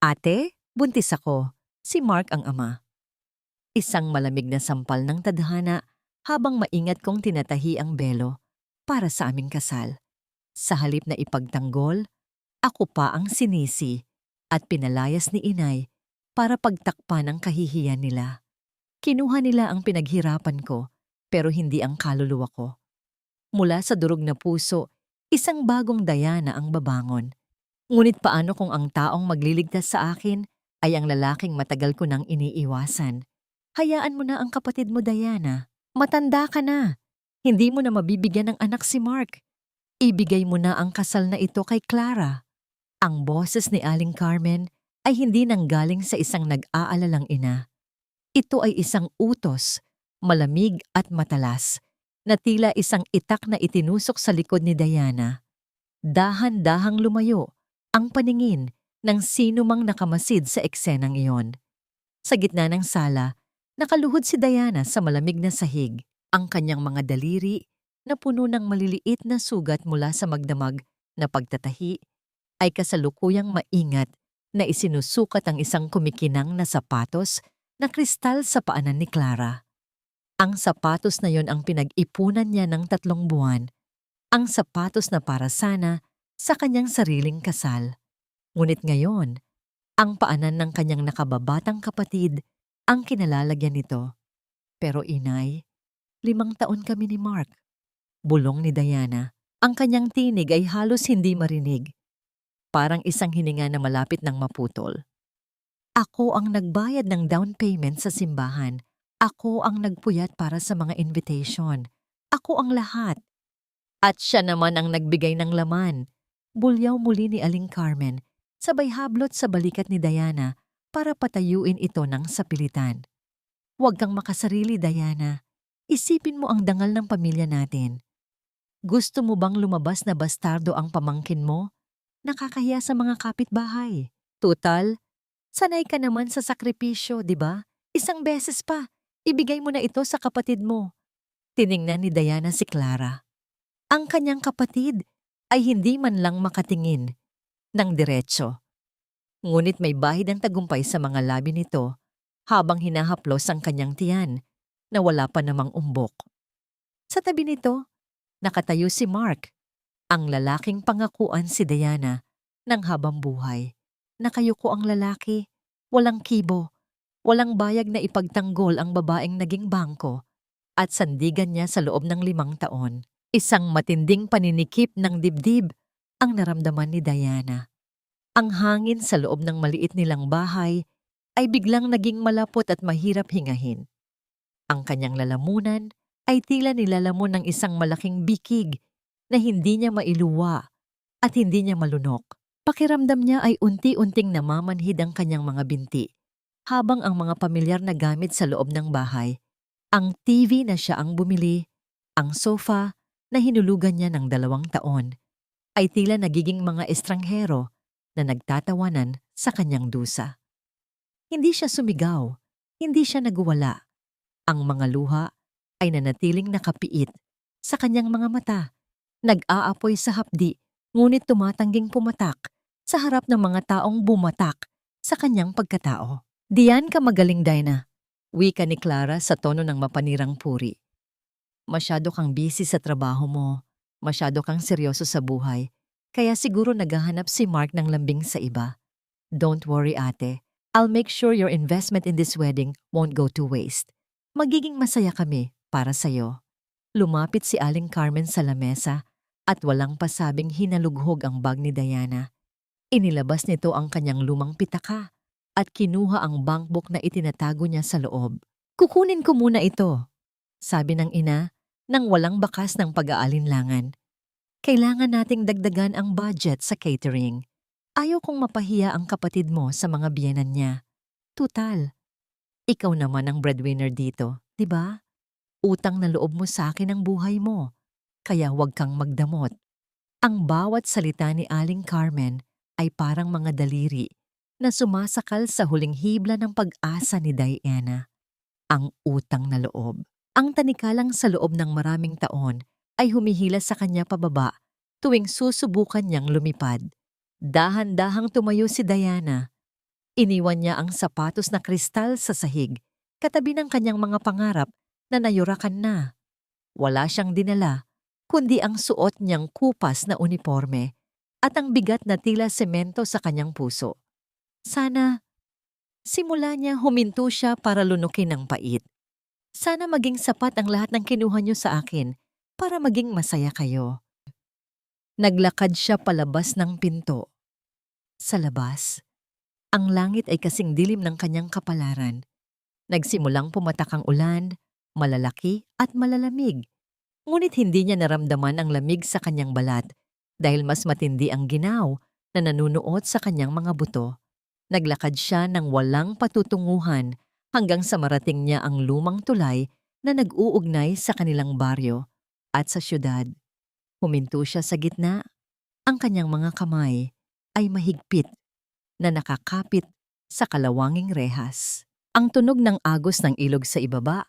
Ate, buntis ako. Si Mark ang ama. Isang malamig na sampal ng tadhana habang maingat kong tinatahi ang belo para sa aming kasal. Sa halip na ipagtanggol, ako pa ang sinisi at pinalayas ni inay para pagtakpan ang kahihiyan nila. Kinuha nila ang pinaghirapan ko pero hindi ang kaluluwa ko. Mula sa durog na puso, isang bagong Diana ang babangon. Ngunit paano kung ang taong magliligtas sa akin ay ang lalaking matagal ko nang iniiwasan? Hayaan mo na ang kapatid mo, Diana. Matanda ka na. Hindi mo na mabibigyan ng anak si Mark. Ibigay mo na ang kasal na ito kay Clara. Ang boses ni Aling Carmen ay hindi nanggaling sa isang nag-aalalang ina. Ito ay isang utos, malamig at matalas, na tila isang itak na itinusok sa likod ni Diana. Dahan-dahang lumayo ang paningin ng sino mang nakamasid sa eksenang iyon. Sa gitna ng sala, nakaluhod si Diana sa malamig na sahig. Ang kanyang mga daliri na puno ng maliliit na sugat mula sa magdamag na pagtatahi ay kasalukuyang maingat na isinusukat ang isang kumikinang na sapatos na kristal sa paanan ni Clara. Ang sapatos na yon ang pinag-ipunan niya ng 3 buwan. Ang sapatos na para sana sa kanyang sariling kasal. Ngunit ngayon, ang paanan ng kanyang nakababatang kapatid ang kinalalagyan nito. Pero inay, 5 taon kami ni Mark. Bulong ni Diana. Ang kanyang tinig ay halos hindi marinig. Parang isang hininga na malapit ng maputol. Ako ang nagbayad ng down payment sa simbahan. Ako ang nagpuyat para sa mga invitation. Ako ang lahat. At siya naman ang nagbigay ng laman. Bulyaw muli ni Aling Carmen, sabay hablot sa balikat ni Diana para patayuin ito ng sapilitan. Huwag kang makasarili, Diana. Isipin mo ang dangal ng pamilya natin. Gusto mo bang lumabas na bastardo ang pamangkin mo? Nakakahiya sa mga kapitbahay. Tutal, sanay ka naman sa sakripisyo, di ba? Isang beses pa, ibigay mo na ito sa kapatid mo. Tiningnan ni Diana si Clara. Ang kanyang kapatid ay hindi man lang makatingin ng diretso. Ngunit may bahid ang tagumpay sa mga labi nito habang hinahaplos ang kanyang tiyan na wala pa namang umbok. Sa tabi nito, nakatayo si Mark, ang lalaking pangakuan si Diana ng habang buhay. Nakayuko ang lalaki, walang kibo, walang bayag na ipagtanggol ang babaeng naging bangko at sandigan niya sa loob ng 5 taon. Isang matinding paninikip ng dibdib ang naramdaman ni Diana. Ang hangin sa loob ng maliit nilang bahay ay biglang naging malapot at mahirap hingahin. Ang kanyang lalamunan ay tila nilalamon ng isang malaking bikig na hindi niya mailuwa at hindi niya malunok. Pakiramdam niya ay unti-unting namamanhid ang kanyang mga binti habang ang mga pamilyar na gamit sa loob ng bahay, ang TV na siya ang bumili, ang sofa na hinulugan niya ng 2 taon, ay tila nagiging mga estranghero na nagtatawanan sa kanyang dusa. Hindi siya sumigaw, hindi siya nagwala. Ang mga luha ay nanatiling nakapiit sa kanyang mga mata, nag-aapoy sa hapdi, ngunit tumatangging pumatak sa harap ng mga taong bumatak sa kanyang pagkatao. Diyan ka magaling, Dinah, wika ni Clara sa tono ng mapanirang puri. Masyado kang busy sa trabaho mo, masyado kang seryoso sa buhay, kaya siguro naghahanap si Mark ng lambing sa iba. Don't worry, ate. I'll make sure your investment in this wedding won't go to waste. Magiging masaya kami para sa'yo. Lumapit si Aling Carmen sa lamesa at walang pasabing hinalughog ang bag ni Diana. Inilabas nito ang kanyang lumang pitaka at kinuha ang bankbook na itinatago niya sa loob. Kukunin ko muna ito, sabi ng ina nang walang bakas ng pag-aalinlangan. Kailangan nating dagdagan ang budget sa catering. Ayaw kong mapahiya ang kapatid mo sa mga biyenan niya. Tutal, ikaw naman ang breadwinner dito, di ba? Utang na loob mo sa akin ang buhay mo, kaya huwag kang magdamot. Ang bawat salita ni Aling Carmen ay parang mga daliri na sumasakal sa huling hibla ng pag-asa ni Diana. Ang utang na loob. Ang tanikalang sa loob ng maraming taon ay humihila sa kanya pababa tuwing susubukan niyang lumipad. Dahan-dahang tumayo si Diana. Iniwan niya ang sapatos na kristal sa sahig, katabi ng kanyang mga pangarap na nayurakan na. Wala siyang dinala, kundi ang suot niyang kupas na uniforme at ang bigat na tila semento sa kanyang puso. Sana, simula niya huminto siya para lunukin ang pait. Sana maging sapat ang lahat ng kinuha niyo sa akin para maging masaya kayo. Naglakad siya palabas ng pinto. Sa labas, ang langit ay kasing dilim ng kanyang kapalaran. Nagsimulang pumatak ang ulan, malalaki at malalamig. Ngunit hindi niya naramdaman ang lamig sa kanyang balat dahil mas matindi ang ginaw na nanunuot sa kanyang mga buto. Naglakad siya ng walang patutunguhan hanggang sa marating niya ang lumang tulay na nag-uugnay sa kanilang baryo at sa syudad. Huminto siya sa gitna. Ang kanyang mga kamay ay mahigpit na nakakapit sa kalawanging rehas. Ang tunog ng agos ng ilog sa ibaba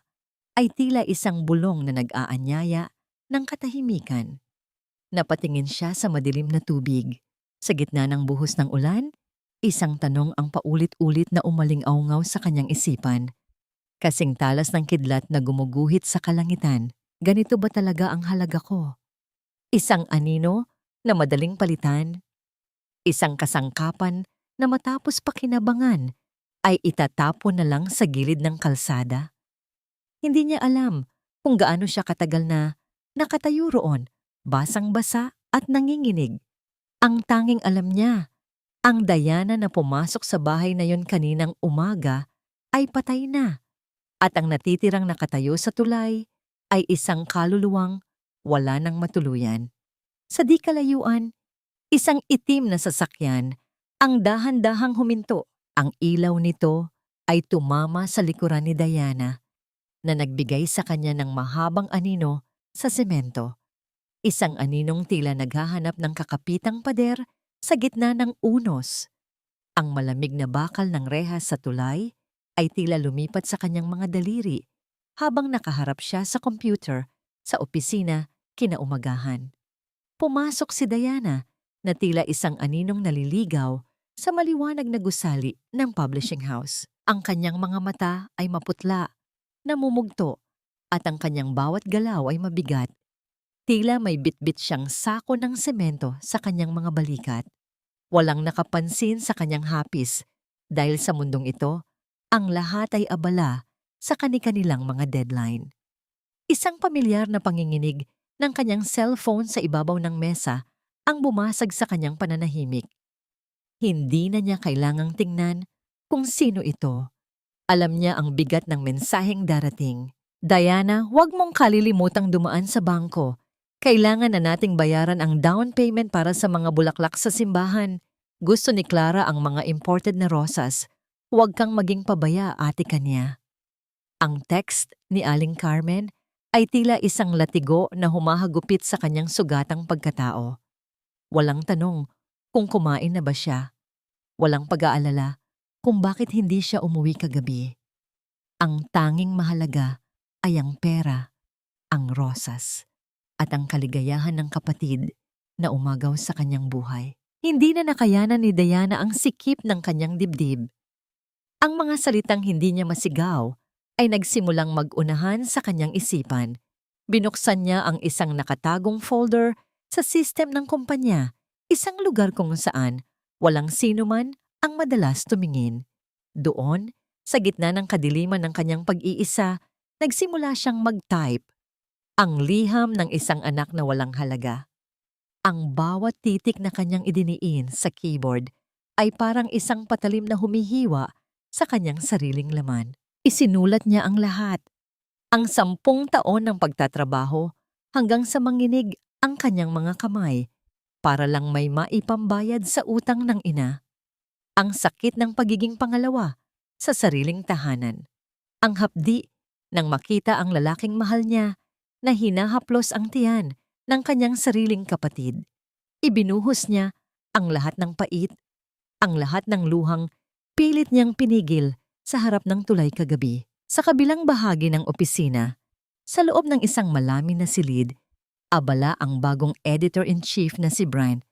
ay tila isang bulong na nag-aanyaya ng katahimikan. Napatingin siya sa madilim na tubig. Sa gitna ng buhos ng ulan, isang tanong ang paulit-ulit na umaling-aungaw sa kanyang isipan. Kasing talas ng kidlat na gumuguhit sa kalangitan, ganito ba talaga ang halaga ko? Isang anino na madaling palitan, isang kasangkapan na matapos pakinabangan ay itatapon na lang sa gilid ng kalsada. Hindi niya alam kung gaano siya katagal na nakatayo roon, basang-basa at nanginginig. Ang tanging alam niya, ang Diana na pumasok sa bahay na yon kaninang umaga ay patay na at ang natitirang nakatayo sa tulay ay isang kaluluwang wala nang matuluyan. Sa di kalayuan, isang itim na sasakyan ang dahan-dahang huminto. Ang ilaw nito ay tumama sa likuran ni Diana na nagbigay sa kanya ng mahabang anino sa semento. Isang aninong tila naghahanap ng kakapitang pader sa gitna ng unos. Ang malamig na bakal ng rehas sa tulay ay tila lumipat sa kanyang mga daliri habang nakaharap siya sa computer sa opisina kinaumagahan. Pumasok si Diana na tila isang aninong naliligaw sa maliwanag na gusali ng publishing house. Ang kanyang mga mata ay maputla, namumugto, at ang kanyang bawat galaw ay mabigat. Tila may bitbit siyang sako ng semento sa kanyang mga balikat. Walang nakapansin sa kanyang hapis dahil sa mundong ito, ang lahat ay abala sa kani-kanilang mga deadline. Isang pamilyar na panginginig ng kanyang cellphone sa ibabaw ng mesa ang bumasag sa kanyang pananahimik. Hindi na niya kailangang tingnan kung sino ito. Alam niya ang bigat ng mensaheng darating. Diana, huwag mong kalilimutang dumaan sa bangko. Kailangan na nating bayaran ang down payment para sa mga bulaklak sa simbahan. Gusto ni Clara ang mga imported na rosas. Huwag kang maging pabaya, ate kanya. Ang text ni Aling Carmen ay tila isang latigo na humahagupit sa kanyang sugatang pagkatao. Walang tanong kung kumain na ba siya. Walang pag-aalala kung bakit hindi siya umuwi kagabi. Ang tanging mahalaga ay ang pera, ang rosas, at ang kaligayahan ng kapatid na umagaw sa kanyang buhay. Hindi na nakayanan ni Diana ang sikip ng kanyang dibdib. Ang mga salitang hindi niya masigaw ay nagsimulang mag-unahan sa kanyang isipan. Binuksan niya ang isang nakatagong folder sa sistem ng kumpanya, isang lugar kung saan walang sino man ang madalas tumingin. Doon, sa gitna ng kadiliman ng kanyang pag-iisa, nagsimula siyang mag-type. Ang liham ng isang anak na walang halaga. Ang bawat titik na kanyang idiniin sa keyboard ay parang isang patalim na humihiwa sa kanyang sariling laman. Isinulat niya ang lahat. Ang 10 taon ng pagtatrabaho hanggang sa manginig ang kanyang mga kamay para lang may maipambayad sa utang ng ina. Ang sakit ng pagiging pangalawa sa sariling tahanan. Ang hapdi nang makita ang lalaking mahal niya na hinahaplos ang tiyan ng kanyang sariling kapatid. Ibinuhos niya ang lahat ng pait, ang lahat ng luhang pilit niyang pinigil sa harap ng tulay kagabi. Sa kabilang bahagi ng opisina, sa loob ng isang malamin na silid, abala ang bagong editor-in-chief na si Brian.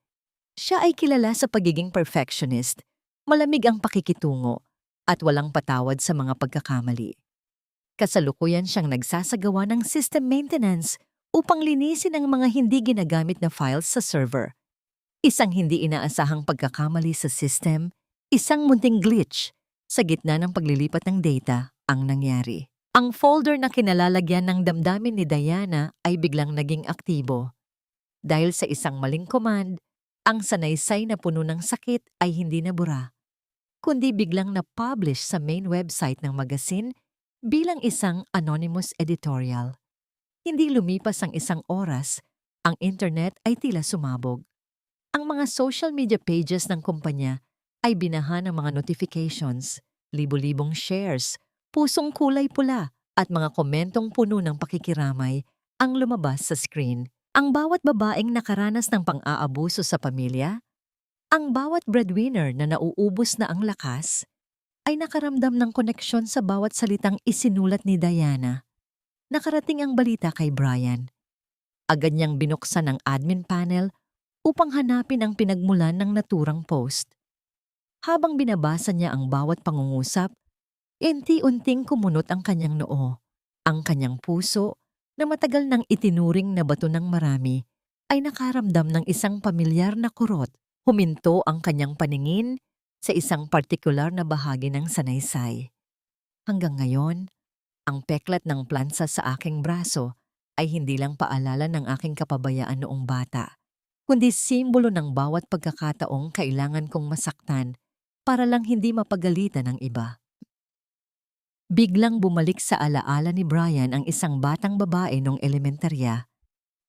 Siya ay kilala sa pagiging perfectionist, Malamig ang pakikitungo at walang patawad sa mga pagkakamali. Kasalukuyan siyang nagsasagawa ng system maintenance upang linisin ang mga hindi ginagamit na files sa server. Isang hindi inaasahang pagkakamali sa system, isang munting glitch sa gitna ng paglilipat ng data ang nangyari. Ang folder na kinalalagyan ng damdamin ni Diana ay biglang naging aktibo. Dahil sa isang maling command, ang sanaysay na puno ng sakit ay hindi nabura, kundi biglang na-publish sa main website ng magazine bilang isang anonymous editorial. Hindi lumipas ang isang oras, ang internet ay tila sumabog. Ang mga social media pages ng kumpanya ay binaha ng mga notifications, libo-libong shares, pusong kulay pula at mga komentong puno ng pakikiramay ang lumabas sa screen. Ang bawat babaeng nakaranas ng pang-aabuso sa pamilya, ang bawat breadwinner na nauubos na ang lakas, ay nakaramdam ng koneksyon sa bawat salitang isinulat ni Diana. Nakarating ang balita kay Brian. Agad niyang binuksan ang admin panel upang hanapin ang pinagmulan ng naturang post. Habang binabasa niya ang bawat pangungusap, unti-unting kumunot ang kanyang noo. Ang kanyang puso, na matagal nang itinuring na bato ng marami, ay nakaramdam ng isang pamilyar na kurot. Huminto ang kanyang paningin sa isang partikular na bahagi ng sanaysay. Hanggang ngayon, ang peklat ng plansa sa aking braso ay hindi lang paalala ng aking kapabayaan noong bata, kundi simbolo ng bawat pagkakataong kailangan kong masaktan para lang hindi mapagalitan ng iba. Biglang bumalik sa alaala ni Brian ang isang batang babae nung elementarya.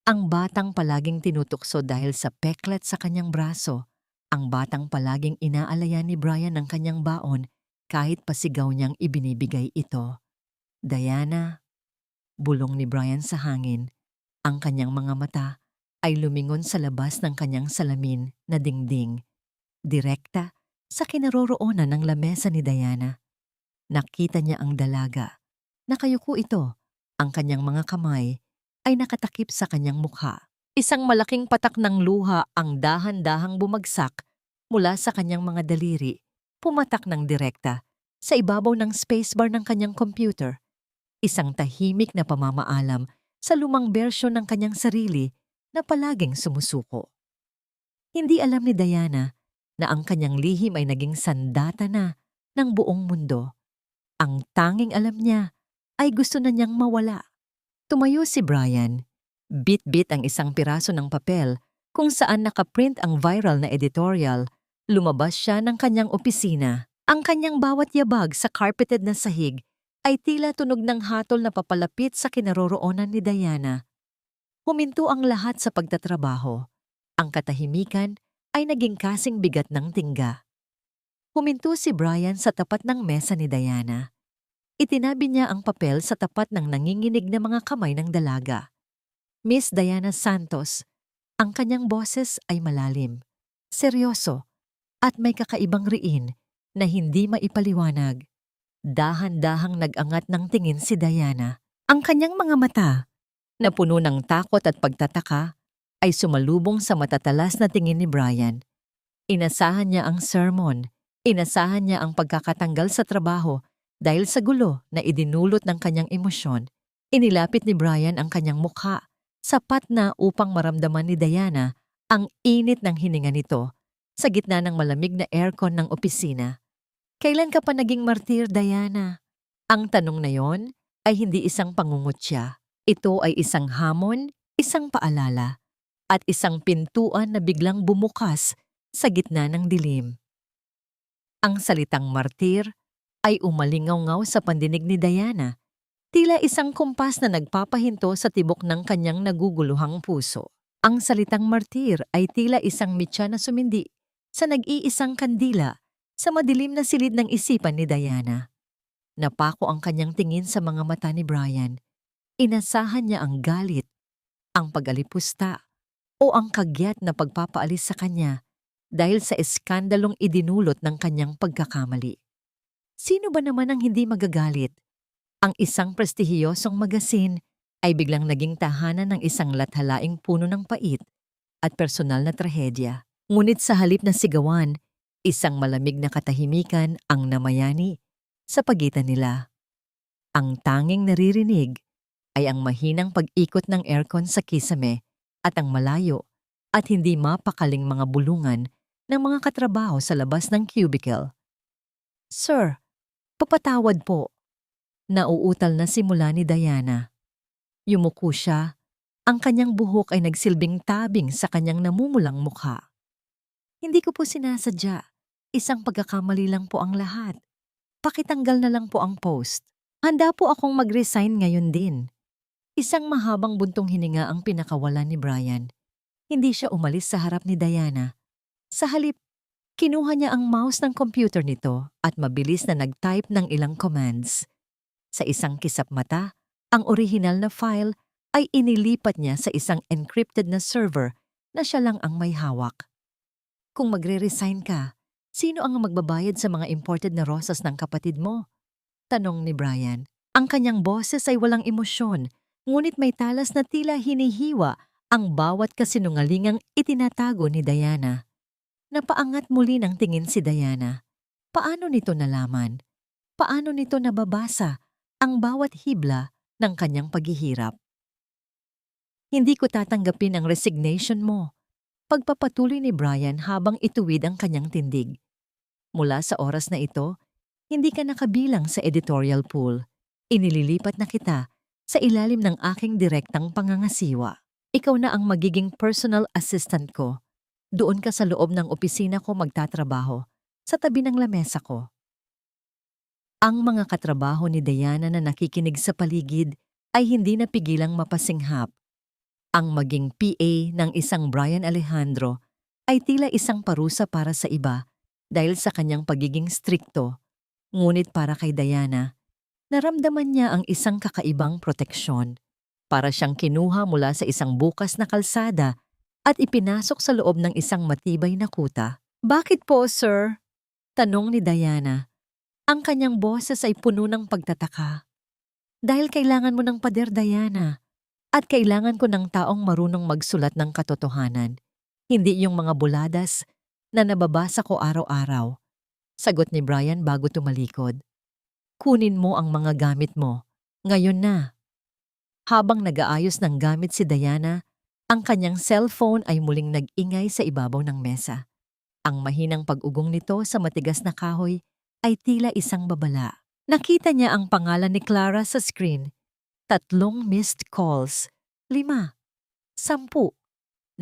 Ang batang palaging tinutukso dahil sa peklat sa kanyang braso. Ang batang palaging inaalayan ni Brian ng kanyang baon kahit pasigaw niyang ibinibigay ito. Diana, bulong ni Brian sa hangin. Ang kanyang mga mata ay lumingon sa labas ng kanyang salamin na dingding, direkta sa kinaroroonan ng lamesa ni Diana. Nakita niya ang dalaga. Nakayuko ito. Ang kanyang mga kamay ay nakatakip sa kanyang mukha. Isang malaking patak ng luha ang dahan-dahang bumagsak mula sa kanyang mga daliri, pumatak ng direkta sa ibabaw ng spacebar ng kanyang computer. Isang tahimik na pamamaalam sa lumang bersyon ng kanyang sarili na palaging sumusuko. Hindi alam ni Diana na ang kanyang lihim ay naging sandata na ng buong mundo. Ang tanging alam niya ay gusto na niyang mawala. Tumayo si Brian. Bit-bit ang isang piraso ng papel kung saan nakaprint ang viral na editorial. Lumabas siya ng kanyang opisina. Ang kanyang bawat yabag sa carpeted na sahig ay tila tunog ng hatol na papalapit sa kinaroroonan ni Diana. Huminto ang lahat sa pagtatrabaho. Ang katahimikan ay naging kasing bigat ng tingga. Huminto si Brian sa tapat ng mesa ni Diana. Itinabi niya ang papel sa tapat ng nanginginig na mga kamay ng dalaga. Miss Diana Santos, ang kanyang boses ay malalim, seryoso, at may kakaibang riin na hindi maipaliwanag. Dahan-dahang nag-angat ng tingin si Diana. Ang kanyang mga mata, na puno ng takot at pagtataka, ay sumalubong sa matatalas na tingin ni Brian. Inasahan niya ang sermon. Inasahan niya ang pagkakatanggal sa trabaho dahil sa gulo na idinulot ng kanyang emosyon. Inilapit ni Brian ang kanyang mukha, sapat na upang maramdaman ni Diana ang init ng hininga nito sa gitna ng malamig na aircon ng opisina. Kailan ka pa naging martir, Diana? Ang tanong na yon ay hindi isang pangungutya. Ito ay isang hamon, isang paalala, at isang pintuan na biglang bumukas sa gitna ng dilim. Ang salitang martir ay umalingaw-ngaw sa pandinig ni Diana, tila isang kumpas na nagpapahinto sa tibok ng kanyang naguguluhang puso. Ang salitang martir ay tila isang mitya na sumindi sa nag-iisang kandila sa madilim na silid ng isipan ni Diana. Napako ang kanyang tingin sa mga mata ni Brian. Inasahan niya ang galit, ang pag-alipusta, o ang kagyat na pagpapaalis sa kanya dahil sa eskandalong idinulot ng kanyang pagkakamali. Sino ba naman ang hindi magagalit? Ang isang prestihiyosong magazine ay biglang naging tahanan ng isang lathalaing puno ng pait at personal na trahedya. Ngunit sa halip na sigawan, Isang malamig na katahimikan ang namayani sa pagitan nila. Ang tanging naririnig ay ang mahinang pag-ikot ng aircon sa kisame at ang malayo at hindi mapakaling mga bulungan ng mga katrabaho sa labas ng cubicle. "Sir, papatawad po." Nauutal na simula ni Diana. Yumuko siya. Ang kanyang buhok ay nagsilbing tabing sa kanyang namumulang mukha. "Hindi ko po sinasadya. Isang pagkakamali lang po ang lahat. Pakitanggal na lang po ang post. Handa po akong mag-resign ngayon din." Isang mahabang buntong hininga ang pinakawalan ni Brian. Hindi siya umalis sa harap ni Diana. Sa halip, kinuha niya ang mouse ng computer nito at mabilis na nag-type ng ilang commands. Sa isang kisap mata, ang orihinal na file ay inilipat niya sa isang encrypted na server na siya lang ang may hawak. "Kung magre-resign ka, sino ang magbabayad sa mga imported na rosas ng kapatid mo?" tanong ni Brian. Ang kanyang boses ay walang emosyon, ngunit may talas na tila hinihiwa ang bawat kasinungalingang itinatago ni Diana. Napaangat muli ng tingin si Diana. Paano nito nalaman? Paano nito nababasa ang bawat hibla ng kanyang paghihirap? "Hindi ko tatanggapin ang resignation mo." Pagpapatuloy ni Brian habang ituwid ang kanyang tindig. "Mula sa oras na ito, hindi ka nakabilang sa editorial pool. Inililipat na kita sa ilalim ng aking direktang pangangasiwa. Ikaw na ang magiging personal assistant ko. Doon ka sa loob ng opisina ko magtatrabaho, sa tabi ng lamesa ko." Ang mga katrabaho ni Diana na nakikinig sa paligid ay hindi napigilang mapasinghap. Ang maging PA ng isang Brian Alejandro ay tila isang parusa para sa iba dahil sa kanyang pagiging strikto. Ngunit para kay Diana, naramdaman niya ang isang kakaibang proteksyon. Para siyang kinuha mula sa isang bukas na kalsada at ipinasok sa loob ng isang matibay na kuta. "Bakit po, sir?" tanong ni Diana. Ang kanyang boses ay puno ng pagtataka. "Dahil kailangan mo ng pader, Diana. At kailangan ko ng taong marunong magsulat ng katotohanan, hindi yung mga buladas na nababasa ko araw-araw." Sagot ni Brian bago tumalikod. "Kunin mo ang mga gamit mo. Ngayon na." Habang nag-aayos ng gamit si Diana, ang kanyang cellphone ay muling nag-ingay sa ibabaw ng mesa. Ang mahinang pag-ugong nito sa matigas na kahoy ay tila isang babala. Nakita niya ang pangalan ni Clara sa screen. 3 missed calls, 5, 10.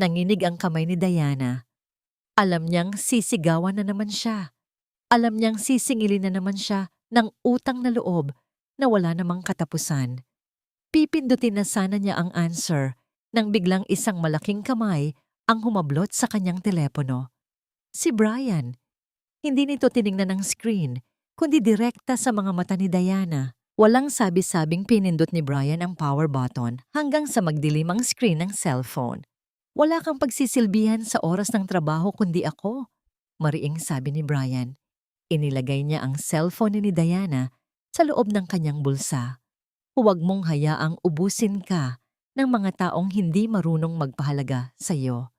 Nanginig ang kamay ni Diana. Alam niyang sisigawan na naman siya. Alam niyang sisingilin na naman siya ng utang na loob na wala namang katapusan. Pipindutin na sana niya ang answer nang biglang isang malaking kamay ang humablot sa kanyang telepono. Si Brian. Hindi nito tiningnan ang screen, kundi direkta sa mga mata ni Diana. Walang sabi-sabing pinindot ni Brian ang power button hanggang sa magdilim ang screen ng cellphone. "Wala kang pagsisilbihan sa oras ng trabaho kundi ako," mariing sabi ni Brian. Inilagay niya ang cellphone ni Diana sa loob ng kanyang bulsa. "Huwag mong hayaang ubusin ka ng mga taong hindi marunong magpahalaga sa iyo."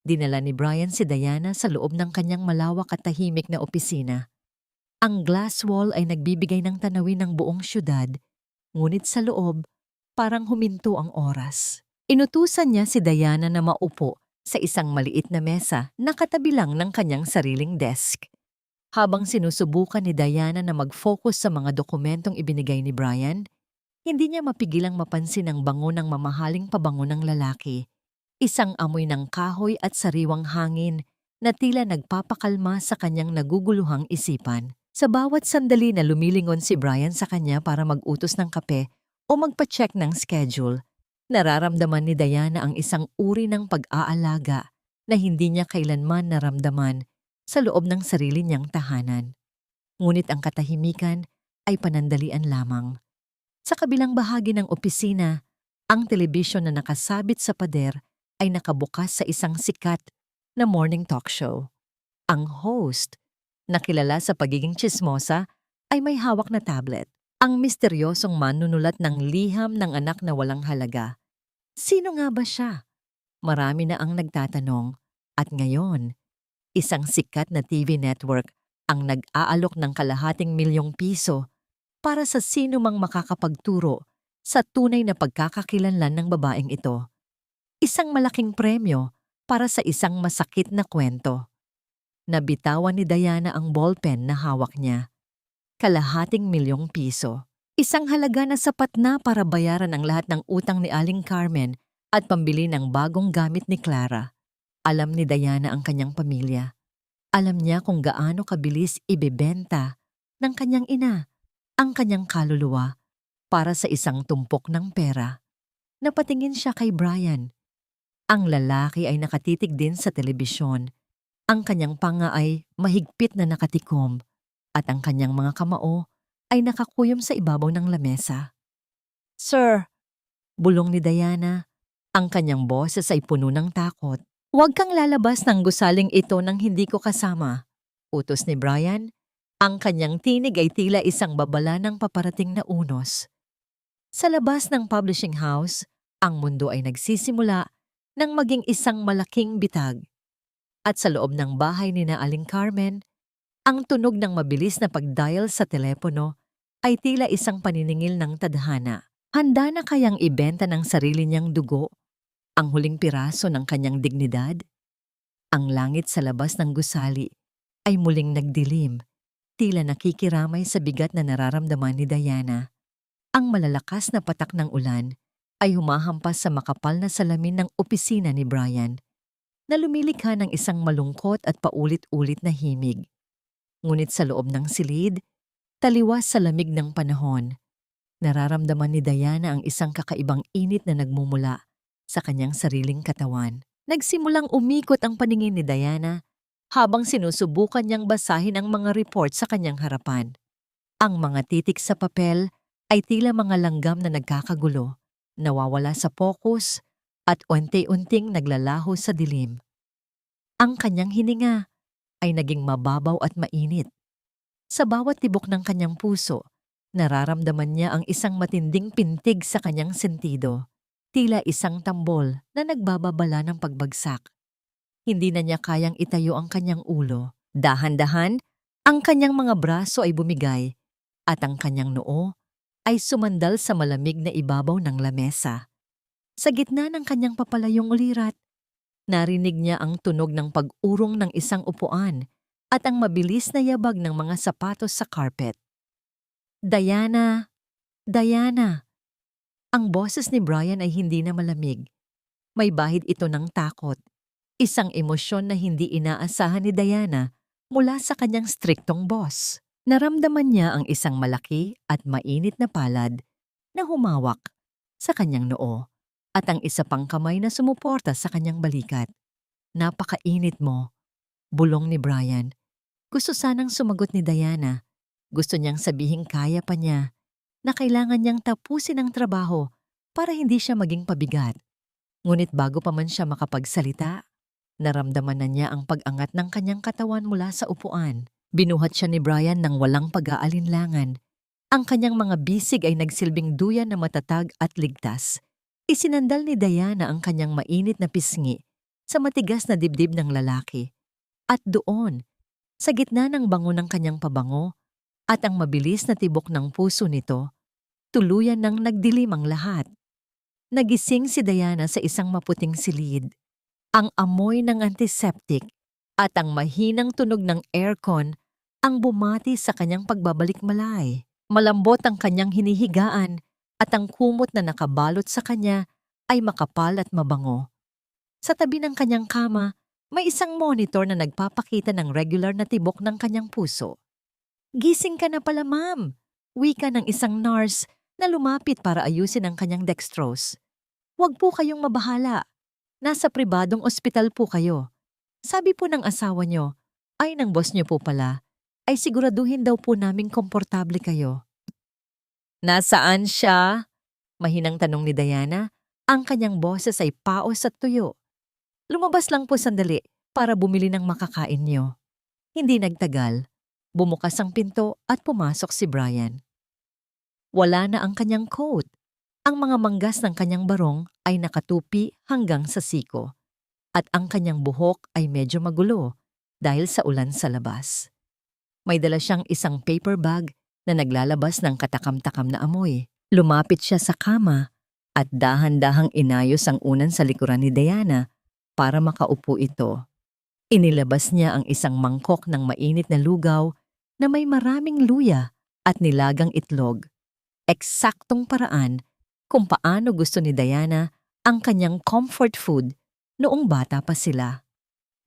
Dinala ni Brian si Diana sa loob ng kanyang malawak at tahimik na opisina. Ang glass wall ay nagbibigay ng tanawin ng buong syudad, ngunit sa loob, parang huminto ang oras. Inutusan niya si Diana na maupo sa isang maliit na mesa na katabi lang ng kanyang sariling desk. Habang sinusubukan ni Diana na mag-focus sa mga dokumentong ibinigay ni Brian, hindi niya mapigilang mapansin ang bango ng mamahaling pabango ng lalaki. Isang amoy ng kahoy at sariwang hangin na tila nagpapakalma sa kanyang naguguluhang isipan. Sa bawat sandali na lumilingon si Brian sa kanya para mag-utos ng kape o magpa-check ng schedule, nararamdaman ni Diana ang isang uri ng pag-aalaga na hindi niya kailanman naramdaman sa loob ng sarili niyang tahanan. Ngunit ang katahimikan ay panandalian lamang. Sa kabilang bahagi ng opisina, ang telebisyon na nakasabit sa pader ay nakabukas sa isang sikat na morning talk show. Ang host, na kilala sa pagiging tsismosa, ay may hawak na tablet. Ang misteryosong manunulat ng liham ng anak na walang halaga. Sino nga ba siya? Marami na ang nagtatanong. At ngayon, Isang sikat na TV network ang nag-aalok ng ₱250,000 para sa sino mang makakapagturo sa tunay na pagkakakilanlan ng babaeng ito. Isang malaking premyo para sa isang masakit na kwento. Nabitawan ni Diana ang ballpen na hawak niya. ₱250,000. Isang halaga na sapat na para bayaran ang lahat ng utang ni Aling Carmen at pambili ng bagong gamit ni Clara. Alam ni Diana ang kanyang pamilya. Alam niya kung gaano kabilis ibebenta ng kanyang ina ang kanyang kaluluwa para sa isang tumpok ng pera. Napatingin siya kay Brian. Ang lalaki ay nakatitig din sa telebisyon. Ang kanyang panga ay mahigpit na nakatikom at ang kanyang mga kamao ay nakakuyom sa ibabaw ng lamesa. "Sir," bulong ni Diana, ang kanyang boses ay puno ng takot. "Huwag kang lalabas ng gusaling ito nang hindi ko kasama," utos ni Brian. Ang kanyang tinig ay tila isang babala ng paparating na unos. Sa labas ng publishing house, ang mundo ay nagsisimula nang maging isang malaking bitag. At sa loob ng bahay ni na Aling Carmen, ang tunog ng mabilis na pag-dial sa telepono ay tila isang paniningil ng tadhana. Handa na kayang ibenta ng sarili niyang dugo ang huling piraso ng kanyang dignidad? Ang langit sa labas ng gusali ay muling nagdilim, tila nakikiramay sa bigat na nararamdaman ni Diana. Ang malalakas na patak ng ulan ay humahampas sa makapal na salamin ng opisina ni Brian, na lumilikha ng isang malungkot at paulit-ulit na himig. Ngunit sa loob ng silid, taliwas sa lamig ng panahon, nararamdaman ni Diana ang isang kakaibang init na nagmumula sa kanyang sariling katawan. Nagsimulang umikot ang paningin ni Diana habang sinusubukan niyang basahin ang mga report sa kanyang harapan. Ang mga titik sa papel ay tila mga langgam na nagkakagulo, nawawala sa focus at unti-unting naglalaho sa dilim. Ang kanyang hininga ay naging mababaw at mainit. Sa bawat tibok ng kanyang puso, nararamdaman niya ang isang matinding pintig sa kanyang sentido, tila isang tambol na nagbababala ng pagbagsak. Hindi na niya kayang itayo ang kanyang ulo. Dahan-dahan, ang kanyang mga braso ay bumigay at ang kanyang noo ay sumandal sa malamig na ibabaw ng lamesa. Sa gitna ng kanyang papalayong ulirat, narinig niya ang tunog ng pag-urong ng isang upuan at ang mabilis na yabag ng mga sapatos sa carpet. "Diana! Diana!" Ang boses ni Brian ay hindi na malamig. May bahid ito ng takot, isang emosyon na hindi inaasahan ni Diana mula sa kanyang striktong boss. Naramdaman niya ang isang malaki at mainit na palad na humawak sa kanyang noo at ang isa pang kamay na sumuporta sa kanyang balikat. "Napakainit mo," bulong ni Brian. Gusto sanang sumagot ni Diana. Gusto niyang sabihin kaya pa niya, na kailangan niyang tapusin ang trabaho para hindi siya maging pabigat. Ngunit bago pa man siya makapagsalita, naramdaman na niya ang pag-angat ng kanyang katawan mula sa upuan. Binuhat siya ni Brian ng walang pag-aalinlangan. Ang kanyang mga bisig ay nagsilbing duyan na matatag at ligtas. Isinandal ni Diana ang kanyang mainit na pisngi sa matigas na dibdib ng lalaki. At doon, sa gitna ng bango ng kanyang pabango at ang mabilis na tibok ng puso nito, tuluyan nang nagdilim ang lahat. Nagising si Diana sa isang maputing silid. Ang amoy ng antiseptic at ang mahinang tunog ng aircon ang bumati sa kanyang pagbabalik malay. Malambot ang kanyang hinihigaan at ang kumot na nakabalot sa kanya ay makapal at mabango. Sa tabi ng kanyang kama, may isang monitor na nagpapakita ng regular na tibok ng kanyang puso. "Gising ka na pala, ma'am," wika ng isang nurse na lumapit para ayusin ang kanyang dextrose. "Huwag po kayong mabahala. Nasa pribadong ospital po kayo. Sabi po ng asawa niyo, ay ng boss niyo po pala, ay siguraduhin daw po naming komportable kayo." "Nasaan siya?" mahinang tanong ni Diana. Ang kanyang boses ay paos at tuyo. "Lumabas lang po sandali para bumili ng makakain niyo." Hindi nagtagal, bumukas ang pinto at pumasok si Brian. Wala na ang kanyang coat. Ang mga manggas ng kanyang barong ay nakatupi hanggang sa siko. At ang kanyang buhok ay medyo magulo, dahil sa ulan sa labas. May dala siyang isang paper bag na naglalabas ng katakam-takam na amoy. Lumapit siya sa kama at dahan-dahang inayos ang unan sa likuran ni Diana para makaupo ito. Inilabas niya ang isang mangkok ng mainit na lugaw na may maraming luya at nilagang itlog. Eksaktong paraan kung paano gusto ni Diana ang kanyang comfort food noong bata pa sila.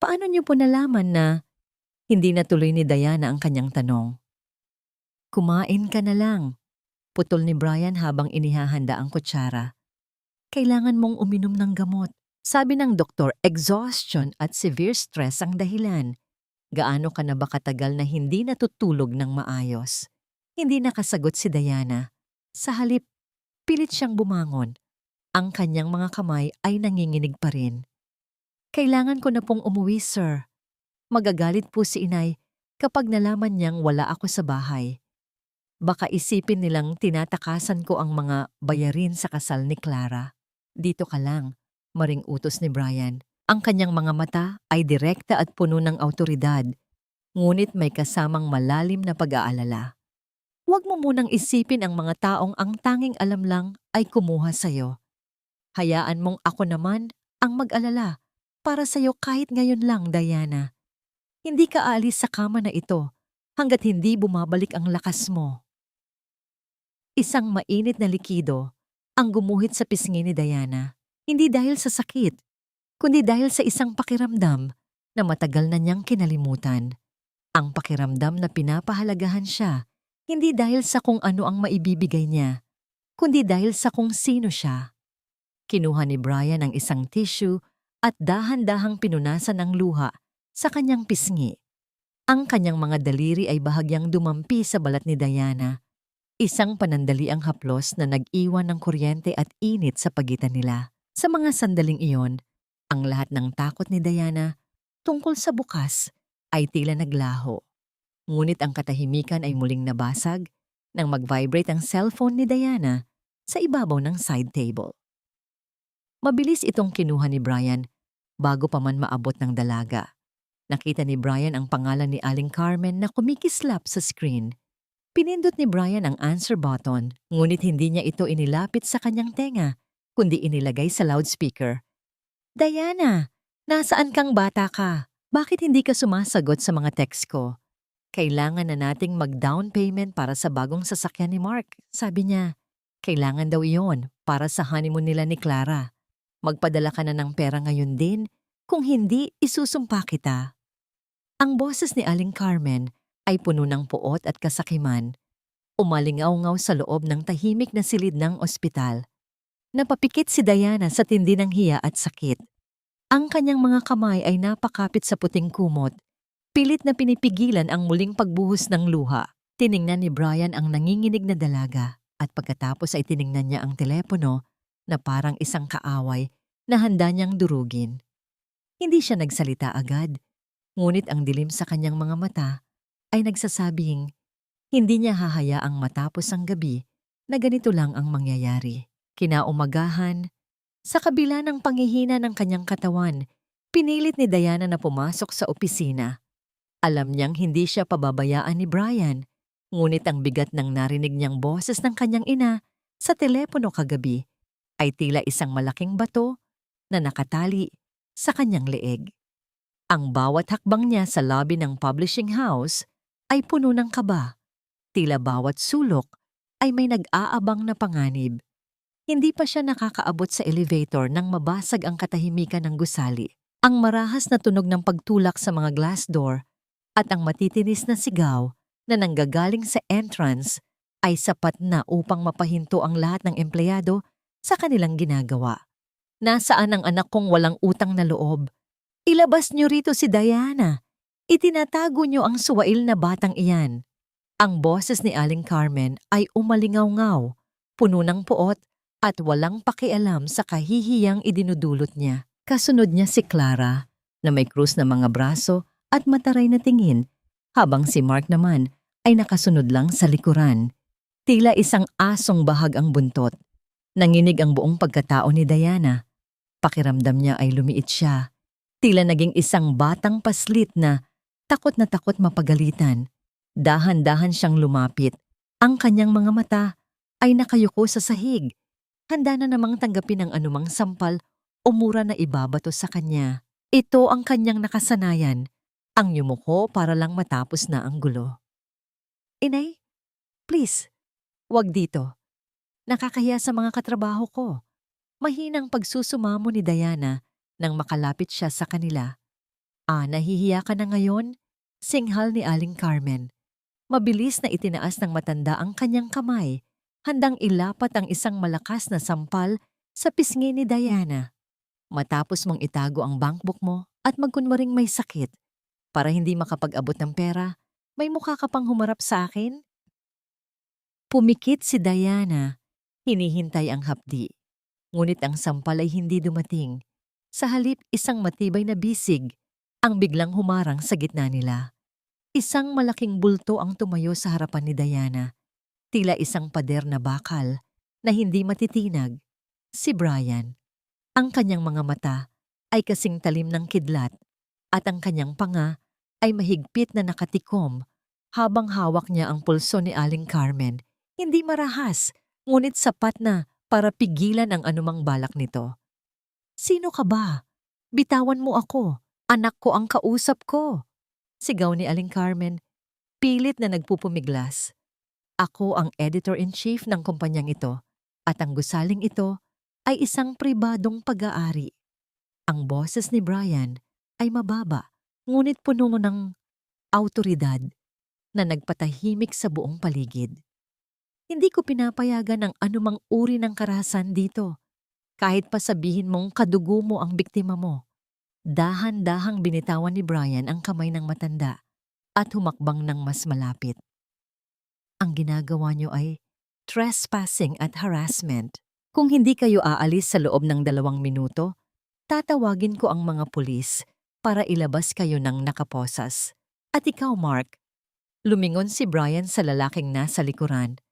Paano niyo po nalaman na hindi natuloy ni Diana ang kanyang tanong? Kumain ka na lang, putol ni Brian habang inihahanda ang kutsara. Kailangan mong uminom ng gamot. Sabi ng doktor, exhaustion at severe stress ang dahilan. Gaano ka na ba katagal na hindi natutulog ng maayos? Hindi nakasagot si Diana. Sa halip, pilit siyang bumangon. Ang kanyang mga kamay ay nanginginig pa rin. Kailangan ko na pong umuwi, sir. Magagalit po si inay kapag nalaman niyang wala ako sa bahay. Baka isipin nilang tinatakasan ko ang mga bayarin sa kasal ni Clara. Dito ka lang, maring utos ni Brian. Ang kanyang mga mata ay direkta at puno ng awtoridad, ngunit may kasamang malalim na pag-aalala. Huwag mo munang isipin ang mga taong ang tanging alam lang ay kumuha sa'yo. Hayaan mong ako naman ang mag-alala para sa'yo kahit ngayon lang, Diana. Hindi ka aalis sa kama na ito hanggat hindi bumabalik ang lakas mo. Isang mainit na likido ang gumuhit sa pisngi ni Diana. Hindi dahil sa sakit, kundi dahil sa isang pakiramdam na matagal na niyang kinalimutan. Ang pakiramdam na pinapahalagahan siya, hindi dahil sa kung ano ang maibibigay niya, kundi dahil sa kung sino siya. Kinuha ni Brian ang isang tissue at dahan-dahang pinunasan ang luha sa kanyang pisngi. Ang kanyang mga daliri ay bahagyang dumampi sa balat ni Diana. Isang panandaliang haplos na nag-iwan ng kuryente at init sa pagitan nila. Sa mga sandaling iyon, ang lahat ng takot ni Diana tungkol sa bukas ay tila naglaho. Ngunit ang katahimikan ay muling nabasag nang mag-vibrate ang cellphone ni Diana sa ibabaw ng side table. Mabilis itong kinuha ni Brian bago pa man maabot ng dalaga. Nakita ni Brian ang pangalan ni Aling Carmen na kumikislap sa screen. Pinindot ni Brian ang answer button, ngunit hindi niya ito inilapit sa kanyang tenga, kundi inilagay sa loudspeaker. Diana, nasaan kang bata ka? Bakit hindi ka sumasagot sa mga text ko? Kailangan na nating mag-down payment para sa bagong sasakyan ni Mark, sabi niya. Kailangan daw iyon para sa honeymoon nila ni Clara. Magpadala ka na ng pera ngayon din, kung hindi, isusumpa kita. Ang boses ni Aling Carmen ay puno ng puot at kasakiman. Umalingaw-ngaw sa loob ng tahimik na silid ng ospital. Napapikit si Diana sa tindi ng hiya at sakit. Ang kanyang mga kamay ay napakapit sa puting kumot. Pilit na pinipigilan ang muling pagbuhos ng luha. Tiningnan ni Brian ang nanginginig na dalaga at pagkatapos ay tiningnan niya ang telepono na parang isang kaaway na handa niyang durugin. Hindi siya nagsalita agad, ngunit ang dilim sa kanyang mga mata ay nagsasabing hindi niya hahayaang matapos ang gabi na ganito lang ang mangyayari. Kinaumagahan, sa kabila ng panghihina ng kanyang katawan, pinilit ni Diana na pumasok sa opisina. Alam niyang hindi siya pababayaan ni Brian, ngunit ang bigat ng narinig niyang boses ng kanyang ina sa telepono kagabi ay tila isang malaking bato na nakatali sa kanyang leeg. Ang bawat hakbang niya sa lobby ng publishing house ay puno ng kaba. Tila bawat sulok ay may nag-aabang na panganib. Hindi pa siya nakakaabot sa elevator nang mabasag ang katahimikan ng gusali. Ang marahas na tunog ng pagtulak sa mga glass door at ang matitinis na sigaw na nanggagaling sa entrance ay sapat na upang mapahinto ang lahat ng empleyado sa kanilang ginagawa. Nasaan ang anak kong walang utang na loob? Ilabas niyo rito si Diana. Itinatago niyo ang suwail na batang iyan. Ang boses ni Aling Carmen ay umalingaw-ngaw, puno ng puot at walang pakialam sa kahihiyang idinudulot niya. Kasunod niya si Clara na may krus na mga braso at mataray na tingin, habang si Mark naman ay nakasunod lang sa likuran. Tila isang asong bahag ang buntot. Nanginig ang buong pagkatao ni Diana. Pakiramdam niya ay lumiit siya. Tila naging isang batang paslit na Takot na takot mapagalitan. Dahan-dahan siyang lumapit. Ang kanyang mga mata ay nakayuko sa sahig. Handa na namang tanggapin ang anumang sampal o mura na ibabato sa kanya. Ito ang kanyang nakasanayan. Ang yumuko para lang matapos na ang gulo. Inay, please, wag dito. Nakakahiya sa mga katrabaho ko. Mahinang pagsusumamo ni Diana nang makalapit siya sa kanila. Nahihiya ka na ngayon? Singhal ni Aling Carmen. Mabilis na itinaas ng matanda ang kanyang kamay, handang ilapat ang isang malakas na sampal sa pisngi ni Diana. Matapos mong itago ang bankbook mo at magkunwaring may sakit, para hindi makapag-abot ng pera, may mukha ka pang humarap sa akin? Pumikit si Diana. Hinihintay ang hapdi. Ngunit ang sampal ay hindi dumating. Sa halip, isang matibay na bisig ang biglang humarang sa gitna nila. Isang malaking bulto ang tumayo sa harapan ni Diana. Tila isang pader na bakal na hindi matitinag. Si Brian. Ang kanyang mga mata ay kasing talim ng kidlat at ang kanyang panga ay mahigpit na nakatikom habang hawak niya ang pulso ni Aling Carmen. Hindi marahas, ngunit sapat na para pigilan ang anumang balak nito. Sino ka ba? Bitawan mo ako. Anak ko ang kausap ko. Sigaw ni Aling Carmen, pilit na nagpupumiglas. Ako ang editor-in-chief ng kumpanyang ito at ang gusaling ito ay isang pribadong pag-aari. Ang boses ni Brian ay mababa, ngunit puno ng awtoridad na nagpatahimik sa buong paligid. Hindi ko pinapayagan ang anumang uri ng karahasan dito, kahit pa sabihin mong kadugo mo ang biktima mo. Dahan-dahang binitawan ni Brian ang kamay ng matanda at humakbang ng mas malapit. Ang ginagawa niyo ay trespassing at harassment. Kung hindi kayo aalis sa loob ng 2 minuto, tatawagin ko ang mga pulis para ilabas kayo ng nakaposas. At ikaw, Mark, lumingon si Brian sa lalaking nasa likuran.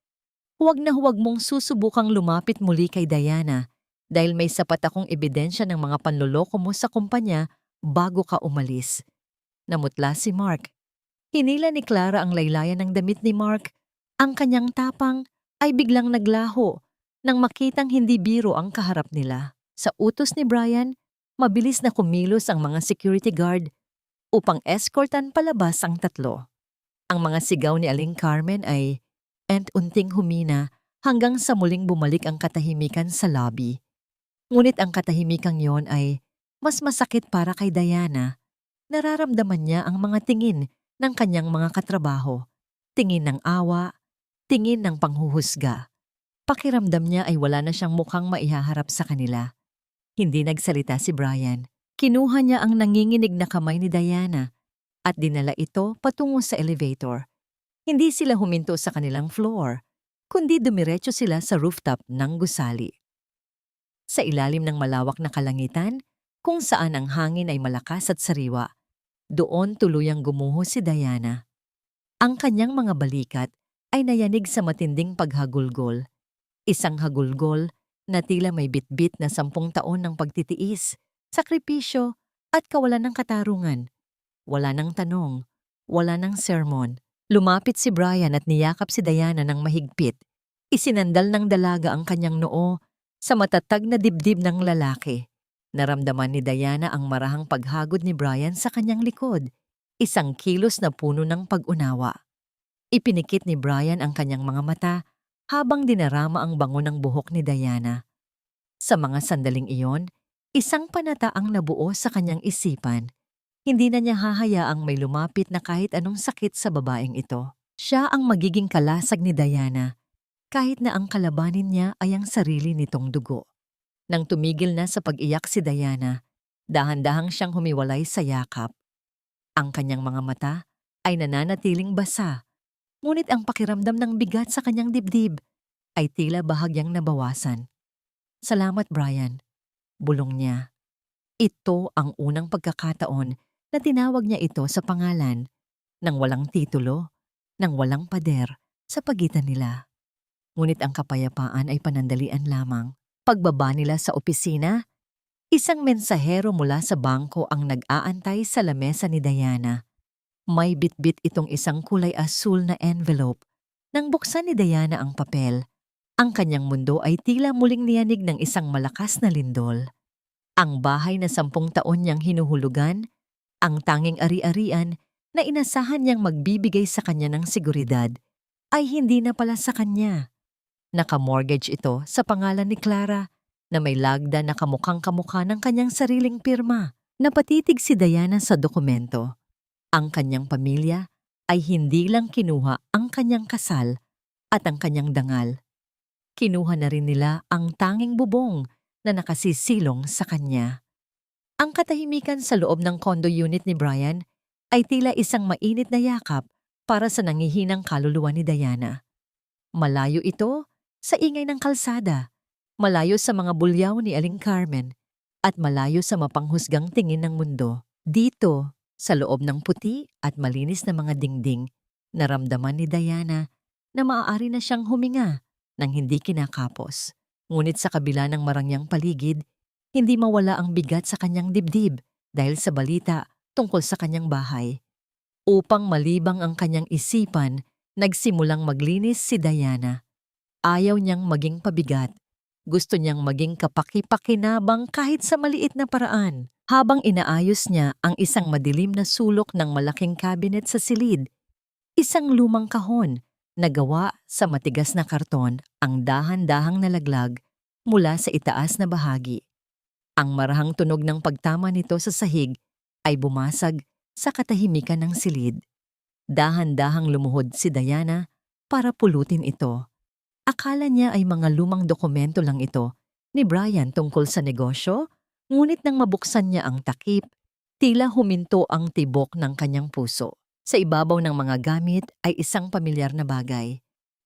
Huwag na huwag mong susubukang lumapit muli kay Diana dahil may sapat akong ebidensya ng mga panloloko mo sa kumpanya bago ka umalis. Namutla si Mark. Hinila ni Clara ang laylayan ng damit ni Mark. Ang kanyang tapang ay biglang naglaho nang makitang hindi biro ang kaharap nila. Sa utos ni Brian, mabilis na kumilos ang mga security guard upang escortan palabas ang tatlo. Ang mga sigaw ni Aling Carmen ay unting humina hanggang sa muling bumalik ang katahimikan sa lobby. Ngunit ang katahimikang yon ay mas masakit para kay Diana. Nararamdaman niya ang mga tingin ng kanyang mga katrabaho. Tingin ng awa, tingin ng panghuhusga. Pakiramdam niya ay wala na siyang mukhang maihaharap sa kanila. Hindi nagsalita si Brian. Kinuha niya ang nanginginig na kamay ni Diana at dinala ito patungo sa elevator. Hindi sila huminto sa kanilang floor, kundi dumiretso sila sa rooftop ng gusali. Sa ilalim ng malawak na kalangitan, kung saan ang hangin ay malakas at sariwa, doon tuluyang gumuho si Diana. Ang kanyang mga balikat ay nayanig sa matinding paghagulgol. Isang hagulgol na tila may bitbit na 10 taon ng pagtitiis, sakripisyo at kawalan ng katarungan. Wala ng tanong, wala ng sermon. Lumapit si Brian at niyakap si Diana ng mahigpit. Isinandal ng dalaga ang kanyang noo sa matatag na dibdib ng lalaki. Naramdaman ni Diana ang marahang paghagod ni Brian sa kanyang likod, isang kilos na puno ng pag-unawa. Ipinikit ni Brian ang kanyang mga mata habang dinarama ang bango ng buhok ni Diana. Sa mga sandaling iyon, isang panata ang nabuo sa kanyang isipan. Hindi na niya hahayaang may lumapit na kahit anong sakit sa babaeng ito. Siya ang magiging kalasag ni Diana, kahit na ang kalabanin niya ay ang sarili nitong dugo. Nang tumigil na sa pag-iyak si Diana, dahan-dahang siyang humiwalay sa yakap. Ang kanyang mga mata ay nananatiling basa, ngunit ang pakiramdam ng bigat sa kanyang dibdib ay tila bahagyang nabawasan. Salamat, Brian. Bulong niya. Ito ang unang pagkakataon na tinawag niya ito sa pangalan, nang walang titulo, nang walang pader sa pagitan nila. Ngunit ang kapayapaan ay panandalian lamang. Pagbaba nila sa opisina, isang mensahero mula sa bangko ang nag-aantay sa lamesa ni Diana. May bitbit itong isang kulay asul na envelope. Nang buksan ni Diana ang papel, ang kanyang mundo ay tila muling niyanig ng isang malakas na lindol. Ang bahay na 10 taon niyang hinuhulugan, ang tanging ari-arian na inasahan niyang magbibigay sa kanya ng seguridad, ay hindi na pala sa kanya. Naka-mortgage ito sa pangalan ni Clara na may lagda na kamukhang-kamukha ng kanyang sariling pirma. Napatitig si Diana sa dokumento. Ang kanyang pamilya ay hindi lang kinuha ang kanyang kasal at ang kanyang dangal. Kinuha na rin nila ang tanging bubong na nakasisilong sa kanya. Ang katahimikan sa loob ng condo unit ni Brian ay tila isang mainit na yakap para sa nangihinang kaluluwa ni Diana. Malayo ito sa ingay ng kalsada, malayo sa mga bulyaw ni Aling Carmen, at malayo sa mapanghusgang tingin ng mundo. Dito, sa loob ng puti at malinis na mga dingding, naramdaman ni Diana na maaari na siyang huminga nang hindi kinakapos. Ngunit sa kabila ng marangyang paligid, hindi mawala ang bigat sa kanyang dibdib dahil sa balita tungkol sa kanyang bahay. Upang malibang ang kanyang isipan, nagsimulang maglinis si Diana. Ayaw niyang maging pabigat. Gusto niyang maging kapaki-pakinabang kahit sa maliit na paraan. Habang inaayos niya ang isang madilim na sulok ng malaking cabinet sa silid, isang lumang kahon na gawa sa matigas na karton ang dahan-dahang nalaglag mula sa itaas na bahagi. Ang marahang tunog ng pagtama nito sa sahig ay bumasag sa katahimikan ng silid. Dahan-dahang lumuhod si Diana para pulutin ito. Akala niya ay mga lumang dokumento lang ito ni Brian tungkol sa negosyo, ngunit nang mabuksan niya ang takip, tila huminto ang tibok ng kanyang puso. Sa ibabaw ng mga gamit ay isang pamilyar na bagay.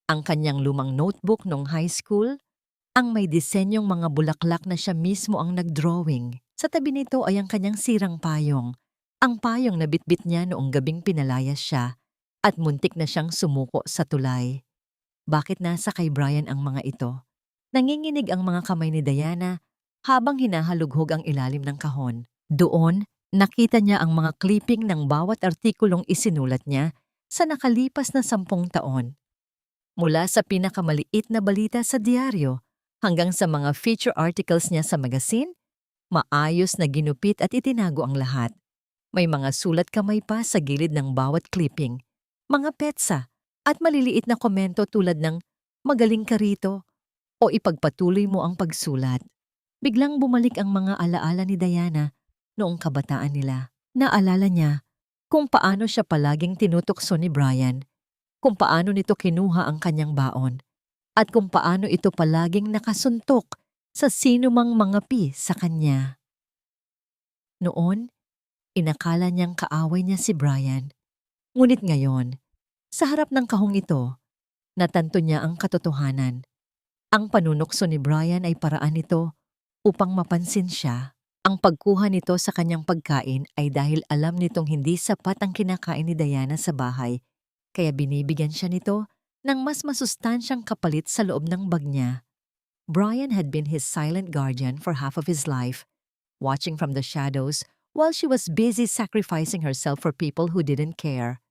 Ang kanyang lumang notebook nung high school, ang may disenyong mga bulaklak na siya mismo ang nagdrawing. Sa tabi nito ay ang kanyang sirang payong. Ang payong na bitbit niya noong gabing pinalayas siya at muntik na siyang sumuko sa tulay. Bakit nasa kay Brian ang mga ito? Nanginginig ang mga kamay ni Diana habang hinahalughog ang ilalim ng kahon. Doon, nakita niya ang mga clipping ng bawat artikulong isinulat niya sa nakalipas na 10 taon. Mula sa pinakamaliit na balita sa diaryo hanggang sa mga feature articles niya sa magazine, maayos na ginupit at itinago ang lahat. May mga sulat kamay pa sa gilid ng bawat clipping, mga petsa at maliliit na komento tulad ng "Magaling ka rito" o "Ipagpatuloy mo ang pagsulat." Biglang bumalik ang mga alaala ni Diana noong kabataan nila. Naalala niya kung paano siya palaging tinutokso ni Brian, kung paano nito kinuha ang kanyang baon, at kung paano ito palaging nakasuntok sa sinumang mangapi sa kanya. Noon, inakala niyang kaaway niya si Brian. Ngunit ngayon, sa harap ng kahong ito, natanto niya ang katotohanan. Ang panunokso ni Brian ay paraan nito upang mapansin siya. Ang pagkuha nito sa kanyang pagkain ay dahil alam nitong hindi sapat ang kinakain ni Diana sa bahay, kaya binibigyan siya nito ng mas masustansyang kapalit sa loob ng bag niya. Brian had been his silent guardian for half of his life, watching from the shadows while she was busy sacrificing herself for people who didn't care.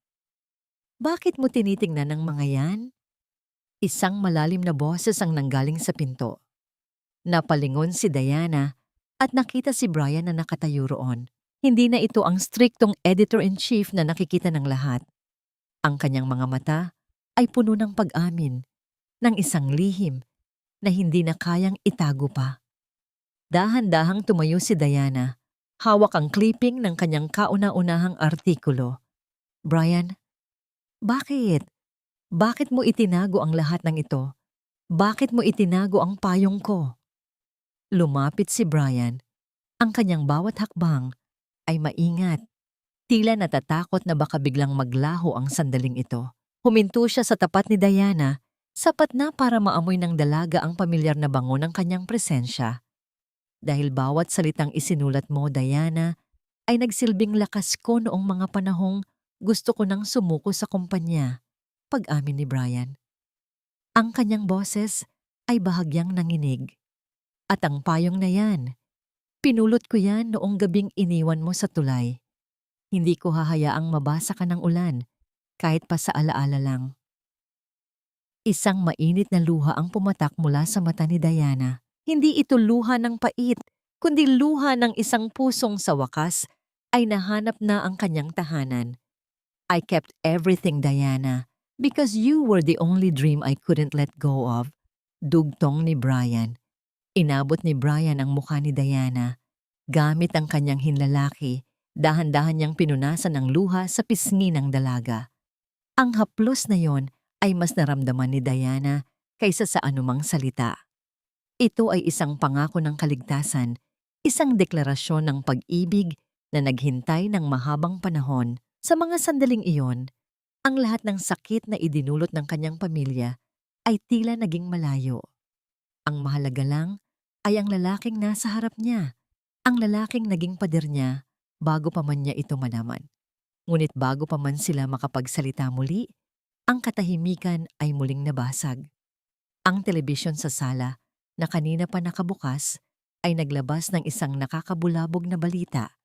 Bakit mo tinitingnan ng mga yan? Isang malalim na boses ang nanggaling sa pinto. Napalingon si Diana at nakita si Brian na nakatayo roon. Hindi na ito ang striktong editor-in-chief na nakikita ng lahat. Ang kanyang mga mata ay puno ng pag-amin, ng isang lihim na hindi na kayang itago pa. Dahan-dahang tumayo si Diana, hawak ang clipping ng kanyang kauna-unahang artikulo. Brian, bakit? Bakit mo itinago ang lahat ng ito? Bakit mo itinago ang payong ko? Lumapit si Brian. Ang kanyang bawat hakbang ay maingat. Tila natatakot na baka biglang maglaho ang sandaling ito. Huminto siya sa tapat ni Diana, sapat na para maamoy ng dalaga ang pamilyar na bango ng kanyang presensya. Dahil bawat salitang isinulat mo, Diana, ay nagsilbing lakas ko noong mga panahong gusto ko nang sumuko sa kumpanya, pag-amin ni Brian. Ang kanyang boses ay bahagyang nanginig. At ang payong na yan, pinulot ko yan noong gabing iniwan mo sa tulay. Hindi ko hahayaang mabasa ka ng ulan, kahit pa sa alaala lang. Isang mainit na luha ang pumatak mula sa mata ni Diana. Hindi ito luha ng pait, kundi luha ng isang pusong sa wakas ay nahanap na ang kanyang tahanan. I kept everything, Diana, because you were the only dream I couldn't let go of. Dugtong ni Brian. Inabot ni Brian ang mukha ni Diana. Gamit ang kanyang hinlalaki, dahan-dahan niyang pinunasan ang luha sa pisngi ng dalaga. Ang haplos na yon ay mas naramdaman ni Diana kaysa sa anumang salita. Ito ay isang pangako ng kaligtasan, isang deklarasyon ng pag-ibig na naghintay ng mahabang panahon. Sa mga sandaling iyon, ang lahat ng sakit na idinulot ng kanyang pamilya ay tila naging malayo. Ang mahalaga lang ay ang lalaking nasa harap niya, ang lalaking naging pader niya bago pa man niya ito malaman. Ngunit bago pa man sila makapagsalita muli, ang katahimikan ay muling nabasag. Ang telebisyon sa sala, na kanina pa nakabukas, ay naglabas ng isang nakakabulabog na balita.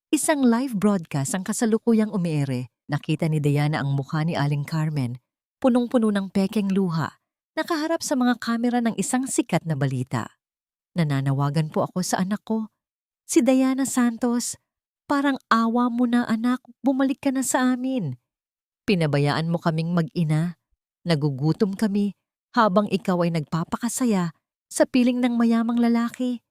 Isang live broadcast ang kasalukuyang umiere. Nakita ni Diana ang mukha ni Aling Carmen, punong-puno ng pekeng luha, nakaharap sa mga kamera ng isang sikat na balita. Nananawagan po ako sa anak ko. Si Diana Santos, parang awa mo na anak, bumalik ka na sa amin. Pinabayaan mo kaming mag-ina. Nagugutom kami habang ikaw ay nagpapakasaya sa piling ng mayamang lalaki.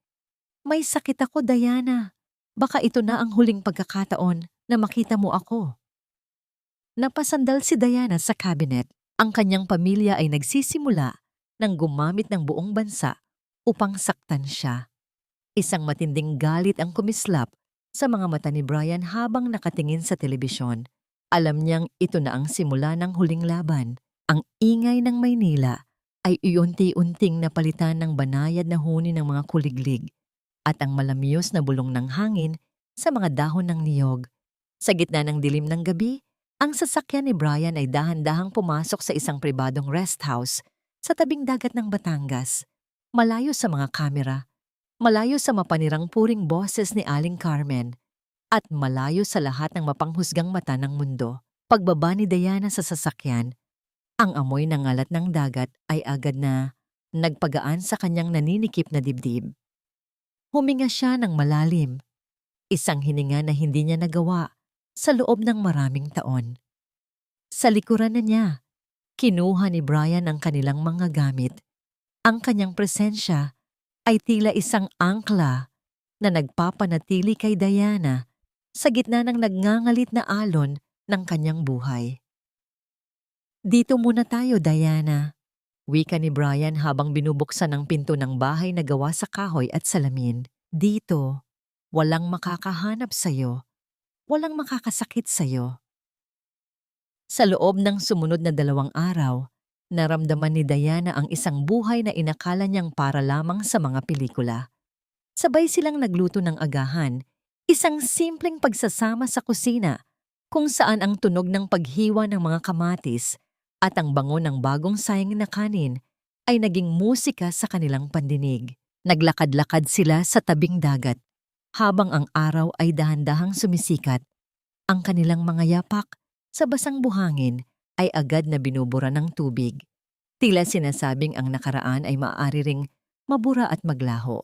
May sakit ako, Diana. Baka ito na ang huling pagkakataon na makita mo ako. Napasandal si Diana sa cabinet. Ang kanyang pamilya ay nagsisimula ng gumamit ng buong bansa upang saktan siya. Isang matinding galit ang kumislap sa mga mata ni Brian habang nakatingin sa telebisyon. Alam niyang ito na ang simula ng huling laban. Ang ingay ng Maynila ay iunti-unting napalitan ng banayad na huni ng mga kuliglig at ang malamyos na bulong ng hangin sa mga dahon ng niyog. Sa gitna ng dilim ng gabi, ang sasakyan ni Brian ay dahan-dahang pumasok sa isang pribadong rest house sa tabing dagat ng Batangas. Malayo sa mga kamera, malayo sa mapanirang puring boses ni Aling Carmen, at malayo sa lahat ng mapanghusgang mata ng mundo. Pagbaba ni Diana sa sasakyan, ang amoy ng ngalat ng dagat ay agad na nagpagaan sa kanyang naninikip na dibdib. Huminga siya ng malalim, isang hininga na hindi niya nagawa sa loob ng maraming taon. Sa likuran na niya, kinuha ni Brian ang kanilang mga gamit. Ang kanyang presensya ay tila isang angkla na nagpapanatili kay Diana sa gitna ng nagngangalit na alon ng kanyang buhay. Dito muna tayo, Diana, wika ni Brian habang binubuksan ang pinto ng bahay na gawa sa kahoy at salamin. Dito, walang makakahanap sa'yo, walang makakasakit sa'yo. Sa loob ng sumunod na 2 araw, naramdaman ni Diana ang isang buhay na inakala niyang para lamang sa mga pelikula. Sabay silang nagluto ng agahan, isang simpleng pagsasama sa kusina kung saan ang tunog ng paghiwa ng mga kamatis at ang bango ng bagong sayang na kanin ay naging musika sa kanilang pandinig. Naglakad-lakad sila sa tabing dagat habang ang araw ay dahan-dahang sumisikat. Ang kanilang mga yapak sa basang buhangin ay agad na binubura ng tubig. Tila sinasabing ang nakaraan ay maaari ring mabura at maglaho.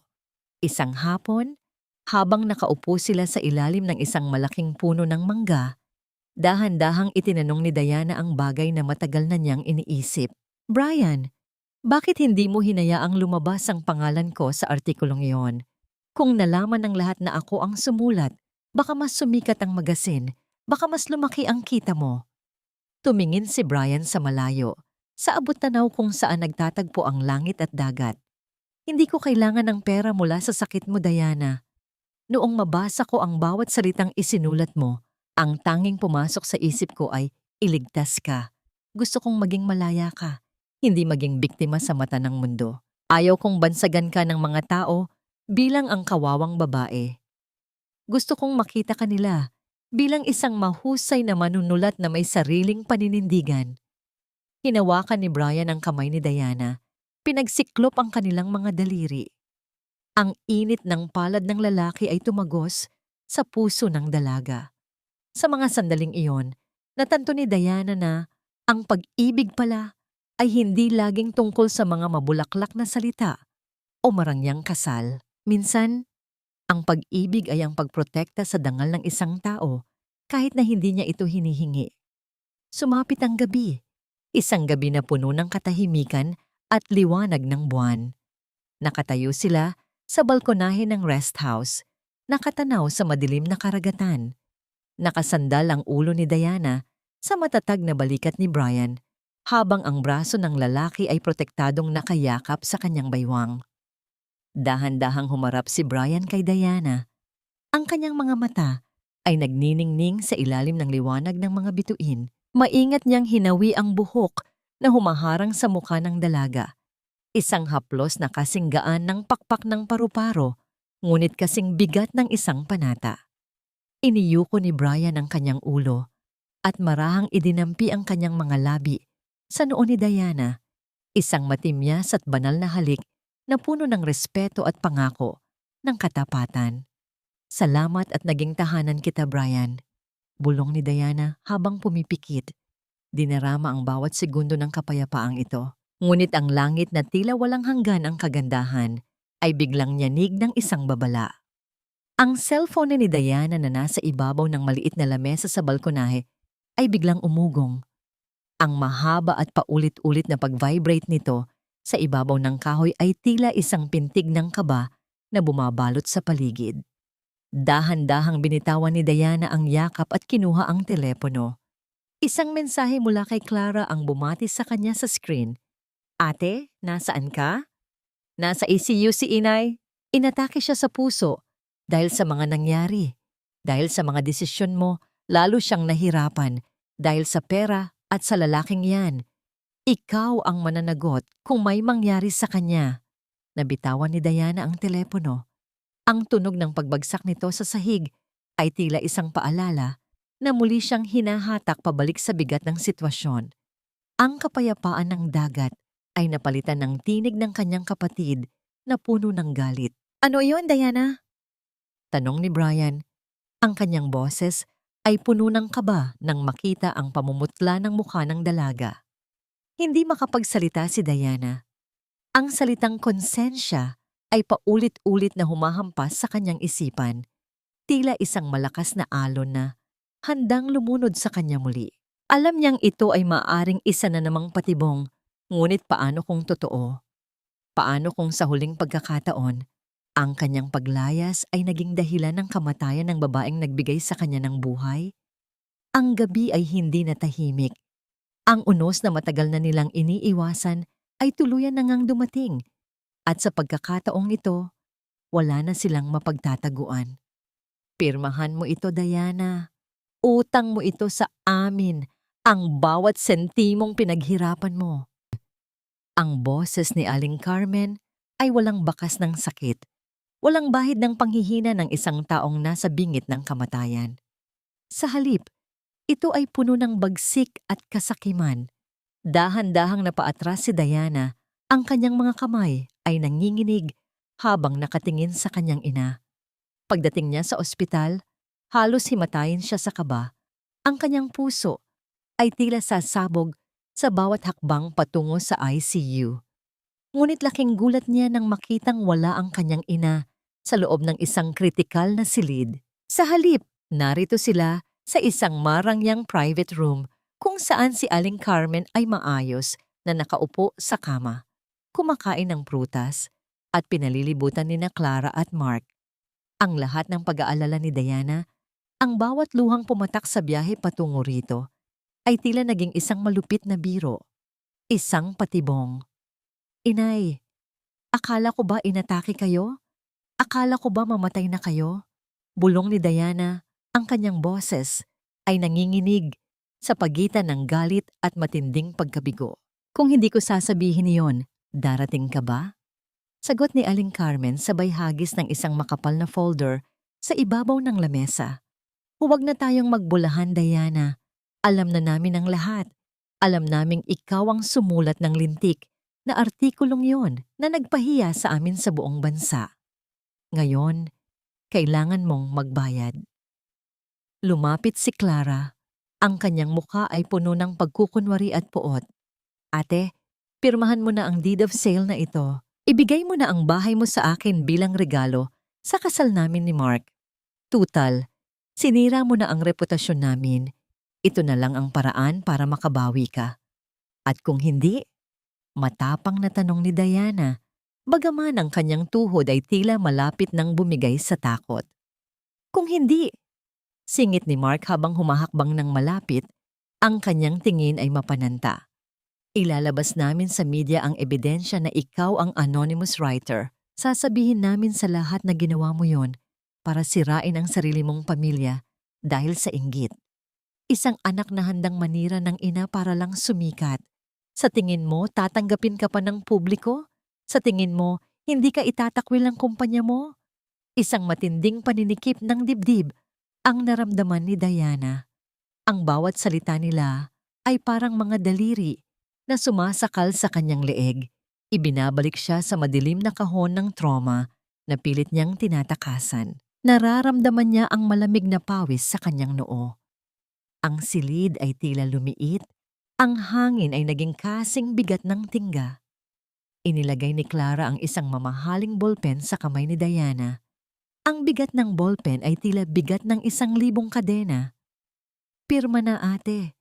Isang hapon, habang nakaupo sila sa ilalim ng isang malaking puno ng mangga, dahan-dahang itinanong ni Diana ang bagay na matagal na niyang iniisip. Brian, bakit hindi mo hinayaang lumabas ang pangalan ko sa artikulong iyon? Kung nalaman ng lahat na ako ang sumulat, baka mas sumikat ang magasin, baka mas lumaki ang kita mo. Tumingin si Brian sa malayo, sa abot-tanaw kung saan nagtatagpo ang langit at dagat. Hindi ko kailangan ng pera mula sa sakit mo, Diana. Noong mabasa ko ang bawat salitang isinulat mo, ang tanging pumasok sa isip ko ay iligtas ka. Gusto kong maging malaya ka, hindi maging biktima sa mata ng mundo. Ayaw kong bansagan ka ng mga tao bilang ang kawawang babae. Gusto kong makita ka nila bilang isang mahusay na manunulat na may sariling paninindigan. Hinawakan ni Brian ang kamay ni Diana. Pinagsiklop ang kanilang mga daliri. Ang init ng palad ng lalaki ay tumagos sa puso ng dalaga. Sa mga sandaling iyon, natanto ni Diana na ang pag-ibig pala ay hindi laging tungkol sa mga mabulaklak na salita o marangyang kasal. Minsan, ang pag-ibig ay ang pagprotekta sa dangal ng isang tao kahit na hindi niya ito hinihingi. Sumapit ang gabi, isang gabi na puno ng katahimikan at liwanag ng buwan. Nakatayo sila sa balkonahe ng rest house, nakatanaw sa madilim na karagatan. Nakasandal ang ulo ni Diana sa matatag na balikat ni Brian habang ang braso ng lalaki ay protektadong nakayakap sa kanyang baywang. Dahan-dahang humarap si Brian kay Diana. Ang kanyang mga mata ay nagniningning sa ilalim ng liwanag ng mga bituin. Maingat niyang hinawi ang buhok na humaharang sa mukha ng dalaga. Isang haplos na kasing gaan ng pakpak ng paru-paro, ngunit kasing bigat ng isang panata. Iniyuko ni Brian ang kanyang ulo at marahang idinampi ang kanyang mga labi sa noo ni Diana, isang matimyas at banal na halik na puno ng respeto at pangako ng katapatan. Salamat at naging tahanan kita, Brian. Bulong ni Diana habang pumipikit. Dinarama ang bawat segundo ng kapayapaang ito. Ngunit ang langit na tila walang hanggan ang kagandahan ay biglang nyanig ng isang babala. Ang cellphone ni Diana na nasa ibabaw ng maliit na lamesa sa balkonahe ay biglang umugong. Ang mahaba at paulit-ulit na pag-vibrate nito sa ibabaw ng kahoy ay tila isang pintig ng kaba na bumabalot sa paligid. Dahan-dahang binitawan ni Diana ang yakap at kinuha ang telepono. Isang mensahe mula kay Clara ang bumati sa kanya sa screen. Ate, nasaan ka? Nasa ECU si Inay. Inatake siya sa puso dahil sa mga nangyari. Dahil sa mga desisyon mo, lalo siyang nahirapan dahil sa pera at sa lalaking yan. Ikaw ang mananagot kung may mangyari sa kanya. Nabitawan ni Diana ang telepono. Ang tunog ng pagbagsak nito sa sahig ay tila isang paalala na muli siyang hinahatak pabalik sa bigat ng sitwasyon. Ang kapayapaan ng dagat ay napalitan ng tinig ng kanyang kapatid na puno ng galit. Ano iyon, Diana? Tanong ni Brian. Ang kanyang boses ay puno ng kaba nang makita ang pamumutla ng mukha ng dalaga. Hindi makapagsalita si Diana. Ang salitang konsensya ay paulit-ulit na humahampas sa kanyang isipan, tila isang malakas na alon na handang lumunod sa kanya muli. Alam niyang ito ay maaring isa na namang patibong, ngunit paano kung totoo? Paano kung sa huling pagkakataon, ang kanyang paglayas ay naging dahilan ng kamatayan ng babaeng nagbigay sa kanya ng buhay? Ang gabi ay hindi natahimik. Ang unos na matagal na nilang iniiwasan ay tuluyan na ngang dumating. At sa pagkakataong ito, wala na silang mapagtataguan. Pirmahan mo ito, Diana. Utang mo ito sa amin, ang bawat sentimong pinaghirapan mo. Ang boses ni Aling Carmen ay walang bakas ng sakit, walang bahid ng panghihina ng isang taong nasa bingit ng kamatayan. Sa halip, ito ay puno ng bagsik at kasakiman. Dahan-dahang napaatras si Diana, ang kanyang mga kamay ay nanginginig habang nakatingin sa kanyang ina. Pagdating niya sa ospital, halos himatayin siya sa kaba. Ang kanyang puso ay tila sasabog sa bawat hakbang patungo sa ICU. Ngunit laking gulat niya nang makitang wala ang kanyang ina sa loob ng isang kritikal na silid. Sa halip, narito sila sa isang marangyang private room kung saan si Aling Carmen ay maayos na nakaupo sa kama, kumakain ng prutas at pinalilibutan ni na Clara at Mark. Ang lahat ng pag-aalala ni Diana, ang bawat luhang pumatak sa biyahe patungo rito, ay tila naging isang malupit na biro, isang patibong. Inay, akala ko ba inatake kayo? Akala ko ba mamatay na kayo? Bulong ni Diana, ang kanyang boses ay nanginginig sa pagitan ng galit at matinding pagkabigo. Kung hindi ko sasabihin iyon, darating ka ba? Sagot ni Aling Carmen sabay hagis ng isang makapal na folder sa ibabaw ng lamesa. Huwag na tayong magbulahan, Diana. Alam na namin ang lahat. Alam naming ikaw ang sumulat ng lintik na artikulong yon na nagpahiya sa amin sa buong bansa. Ngayon, kailangan mong magbayad. Lumapit si Clara. Ang kanyang mukha ay puno ng pagkukunwari at puot. Ate, pirmahan mo na ang deed of sale na ito. Ibigay mo na ang bahay mo sa akin bilang regalo sa kasal namin ni Mark. Tutal, sinira mo na ang reputasyon namin. Ito na lang ang paraan para makabawi ka. At kung hindi, matapang na tanong ni Diana, bagaman ang kanyang tuhod ay tila malapit nang bumigay sa takot. Kung hindi, singit ni Mark habang humahakbang ng malapit, ang kanyang tingin ay mapananta. Ilalabas namin sa media ang ebidensya na ikaw ang anonymous writer. Sasabihin namin sa lahat na ginawa mo yon para sirain ang sarili mong pamilya dahil sa inggit. Isang anak na handang manira ng ina para lang sumikat. Sa tingin mo, tatanggapin ka pa ng publiko? Sa tingin mo, hindi ka itatakwil ng kumpanya mo? Isang matinding paninikip ng dibdib ang naramdaman ni Diana. Ang bawat salita nila ay parang mga daliri na sumasakal sa kanyang leeg. Ibinabalik siya sa madilim na kahon ng trauma na pilit niyang tinatakasan. Nararamdaman niya ang malamig na pawis sa kanyang noo. Ang silid ay tila lumiit, ang hangin ay naging kasing bigat ng tingga. Inilagay ni Clara ang isang mamahaling ballpen sa kamay ni Diana. Ang bigat ng ballpen ay tila bigat ng 1,000 kadena. Pirma na ate,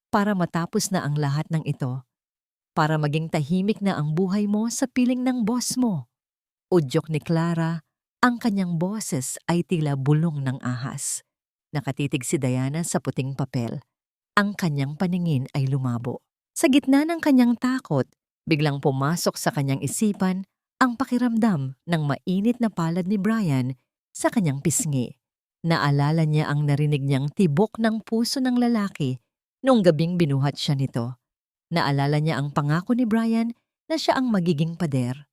para matapos na ang lahat ng ito. Para maging tahimik na ang buhay mo sa piling ng boss mo. Udyok ni Clara, ang kanyang boses ay tila bulong ng ahas. Nakatitig si Diana sa puting papel. Ang kanyang paningin ay lumabo. Sa gitna ng kanyang takot, biglang pumasok sa kanyang isipan ang pakiramdam ng mainit na palad ni Brian sa kanyang pisngi. Naalala niya ang narinig niyang tibok ng puso ng lalaki noong gabing binuhat siya nito. Naalala niya ang pangako ni Brian na siya ang magiging pader.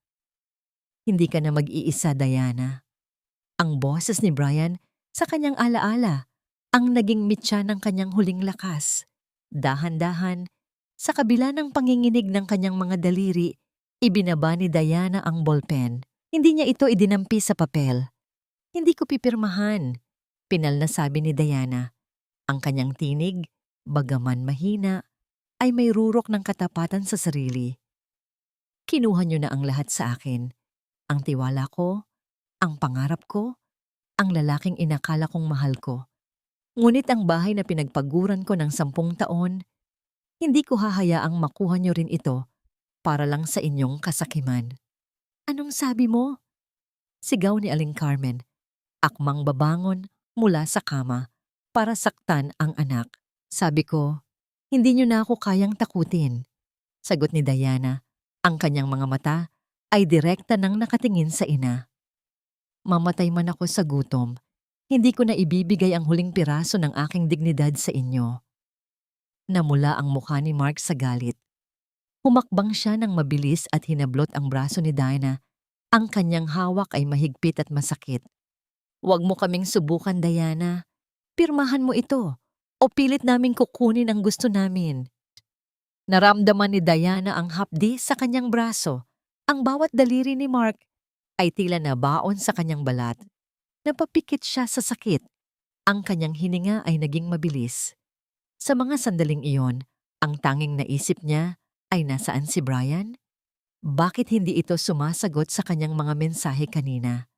Hindi ka na mag-iisa, Diana. Ang boses ni Brian sa kanyang alaala ang naging mitya ng kanyang huling lakas. Dahan-dahan, sa kabila ng panginginig ng kanyang mga daliri, ibinaba ni Diana ang ballpen. Hindi niya ito idinampi sa papel. Hindi ko pipirmahan, pinal na sabi ni Diana. Ang kanyang tinig, bagaman mahina, ay may rurok ng katapatan sa sarili. Kinuha niyo na ang lahat sa akin. Ang tiwala ko, ang pangarap ko, ang lalaking inakala kong mahal ko. Ngunit ang bahay na pinagpaguran ko ng 10 taon, hindi ko hahayaang makuha niyo rin ito para lang sa inyong kasakiman. Anong sabi mo? Sigaw ni Aling Carmen, akmang babangon mula sa kama para saktan ang anak. Sabi ko, hindi niyo na ako kayang takutin. Sagot ni Diana, ang kanyang mga mata ay direkta nang nakatingin sa ina. Mamatay man ako sa gutom, hindi ko na ibibigay ang huling piraso ng aking dignidad sa inyo. Namula ang mukha ni Mark sa galit. Humakbang siya ng mabilis at hinablot ang braso ni Diana. Ang kanyang hawak ay mahigpit at masakit. Huwag mo kaming subukan, Diana. Pirmahan mo ito o pilit naming kukunin ang gusto namin. Naramdaman ni Diana ang hapdi sa kanyang braso. Ang bawat daliri ni Mark ay tila nabaon sa kanyang balat. Napapikit siya sa sakit. Ang kanyang hininga ay naging mabilis. Sa mga sandaling iyon, ang tanging naisip niya ay nasaan si Brian? Bakit hindi ito sumasagot sa kanyang mga mensahe kanina?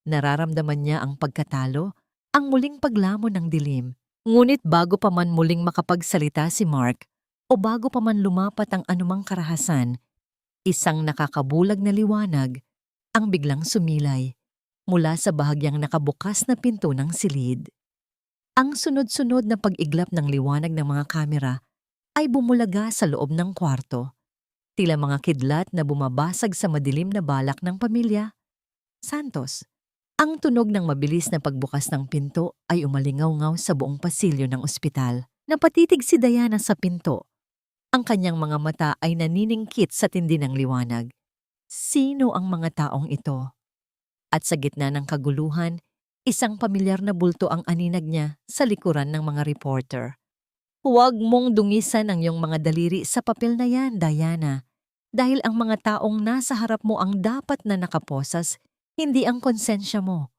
Nararamdaman niya ang pagkatalo, ang muling paglamon ng dilim. Ngunit bago pa man muling makapagsalita si Mark o bago pa man lumapat ang anumang karahasan, isang nakakabulag na liwanag ang biglang sumilay mula sa bahagyang nakabukas na pinto ng silid. Ang sunod-sunod na pag-iglap ng liwanag ng mga kamera ay bumulaga sa loob ng kwarto. Tila mga kidlat na bumabasag sa madilim na balak ng pamilya. Santos. Ang tunog ng mabilis na pagbukas ng pinto ay umalingaw-ngaw sa buong pasilyo ng ospital. Napatitig si Diana sa pinto. Ang kanyang mga mata ay naniningkit sa tindi ng liwanag. Sino ang mga taong ito? At sa gitna ng kaguluhan, isang pamilyar na bulto ang aninag niya sa likuran ng mga reporter. Huwag mong dungisan ang iyong mga daliri sa papel na yan, Diana. Dahil ang mga taong nasa harap mo ang dapat na nakaposas, hindi ang konsensya mo.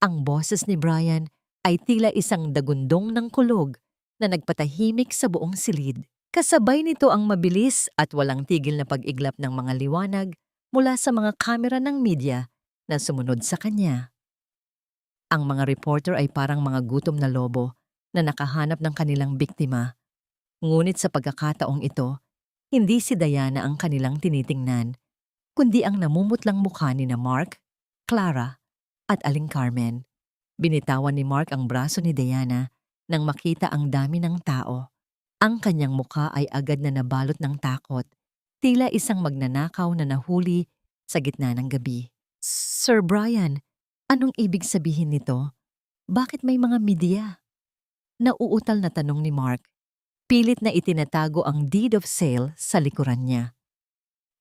Ang boses ni Brian ay tila isang dagundong ng kulog na nagpatahimik sa buong silid. Kasabay nito ang mabilis at walang tigil na pag-iglap ng mga liwanag mula sa mga kamera ng media na sumunod sa kanya. Ang mga reporter ay parang mga gutom na lobo na nakahanap ng kanilang biktima. Ngunit sa pagkakataong ito, hindi si Diana ang kanilang tinitingnan, kundi ang namumutlang mukha ni na Mark, Clara, at Aling Carmen. Binitawan ni Mark ang braso ni Diana nang makita ang dami ng tao. Ang kanyang mukha ay agad na nabalot ng takot, tila isang magnanakaw na nahuli sa gitna ng gabi. Sir Brian, anong ibig sabihin nito? Bakit may mga media? Nauutal na tanong ni Mark. Pilit na itinatago ang deed of sale sa likuran niya.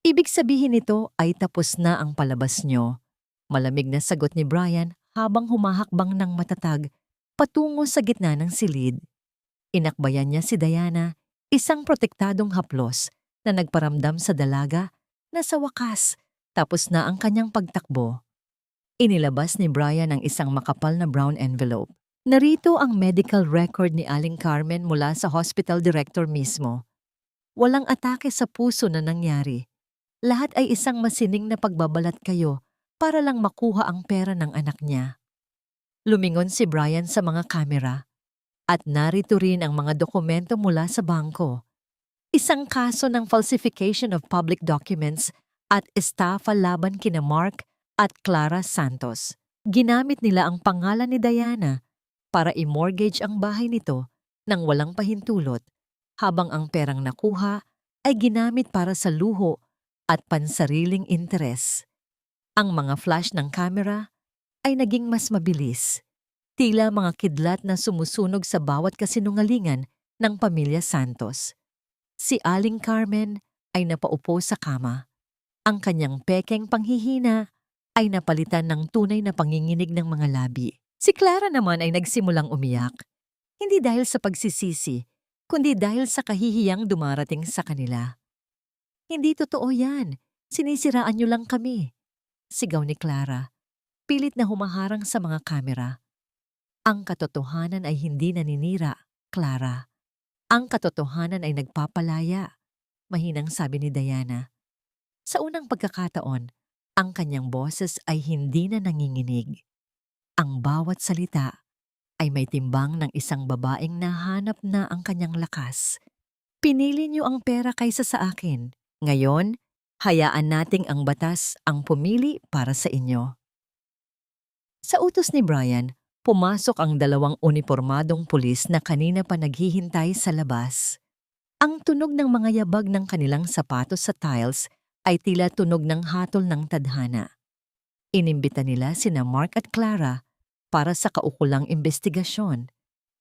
Ibig sabihin nito ay tapos na ang palabas niyo. Malamig na sagot ni Brian habang humahakbang ng matatag patungo sa gitna ng silid. Inakbayan niya si Diana, isang protektadong haplos na nagparamdam sa dalaga na sa wakas tapos na ang kanyang pagtakbo. Inilabas ni Brian ang isang makapal na brown envelope. Narito ang medical record ni Aling Carmen mula sa hospital director mismo. Walang atake sa puso na nangyari. Lahat ay isang masining na pagbabalat kayo para lang makuha ang pera ng anak niya. Lumingon si Brian sa mga kamera at narito rin ang mga dokumento mula sa bangko. Isang kaso ng falsification of public documents at estafa laban kina Mark at Clara Santos. Ginamit nila ang pangalan ni Diana para i-mortgage ang bahay nito nang walang pahintulot, habang ang perang nakuha ay ginamit para sa luho at pansariling interes. Ang mga flash ng kamera ay naging mas mabilis, tila mga kidlat na sumusunog sa bawat kasinungalingan ng pamilya Santos. Si Aling Carmen ay napaupo sa kama. Ang kanyang pekeng panghihina ay napalitan ng tunay na panginginig ng mga labi. Si Clara naman ay nagsimulang umiyak, hindi dahil sa pagsisisi, kundi dahil sa kahihiyang dumarating sa kanila. Hindi totoo yan, sinisiraan niyo lang kami, sigaw ni Clara, pilit na humaharang sa mga kamera. Ang katotohanan ay hindi naninira, Clara. Ang katotohanan ay nagpapalaya, mahinang sabi ni Diana. Sa unang pagkakataon, ang kanyang boses ay hindi na nanginginig. Ang bawat salita ay may timbang ng isang babaeng nahanap na ang kanyang lakas. Pinili niyo ang pera kaysa sa akin. Ngayon, hayaan nating ang batas ang pumili para sa inyo. Sa utos ni Brian, pumasok ang dalawang unipormadong pulis na kanina pa naghihintay sa labas. Ang tunog ng mga yabag ng kanilang sapatos sa tiles ay tila tunog ng hatol ng tadhana. Inimbita nila sina Mark at Clara para sa kaukulang investigasyon.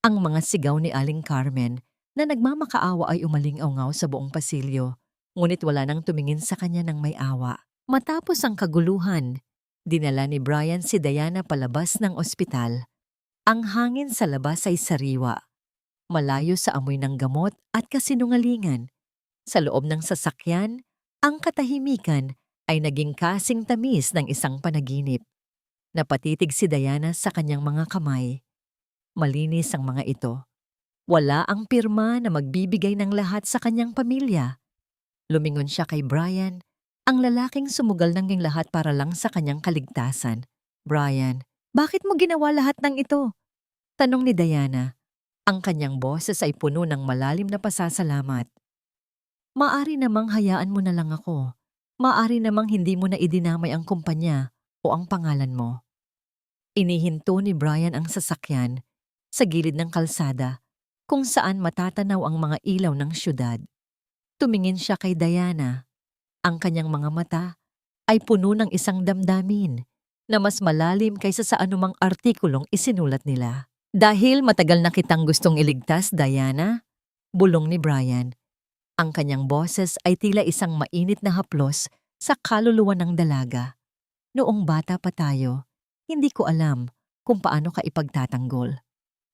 Ang mga sigaw ni Aling Carmen na nagmamakaawa ay umaling-aungaw sa buong pasilyo, ngunit wala nang tumingin sa kanya ng may awa. Matapos ang kaguluhan, dinala ni Brian si Diana palabas ng ospital. Ang hangin sa labas ay sariwa, malayo sa amoy ng gamot at kasinungalingan. Sa loob ng sasakyan, ang katahimikan ay naging kasing tamis ng isang panaginip. Napatitig si Diana sa kanyang mga kamay. Malinis ang mga ito. Wala ang pirma na magbibigay ng lahat sa kanyang pamilya. Lumingon siya kay Brian, ang lalaking sumugal ng lahat para lang sa kanyang kaligtasan. Brian, bakit mo ginawa lahat ng ito? Tanong ni Diana. Ang kanyang boses ay puno ng malalim na pasasalamat. Maari namang hayaan mo na lang ako. Maari namang hindi mo na idinamay ang kumpanya o ang pangalan mo. Inihinto ni Brian ang sasakyan sa gilid ng kalsada kung saan matatanaw ang mga ilaw ng syudad. Tumingin siya kay Diana. Ang kanyang mga mata ay puno ng isang damdamin na mas malalim kaysa sa anumang artikulong isinulat nila. Dahil matagal na kitang gustong iligtas, Diana, bulong ni Brian. Ang kanyang boses ay tila isang mainit na haplos sa kaluluwa ng dalaga. Noong bata pa tayo, hindi ko alam kung paano ka ipagtatanggol.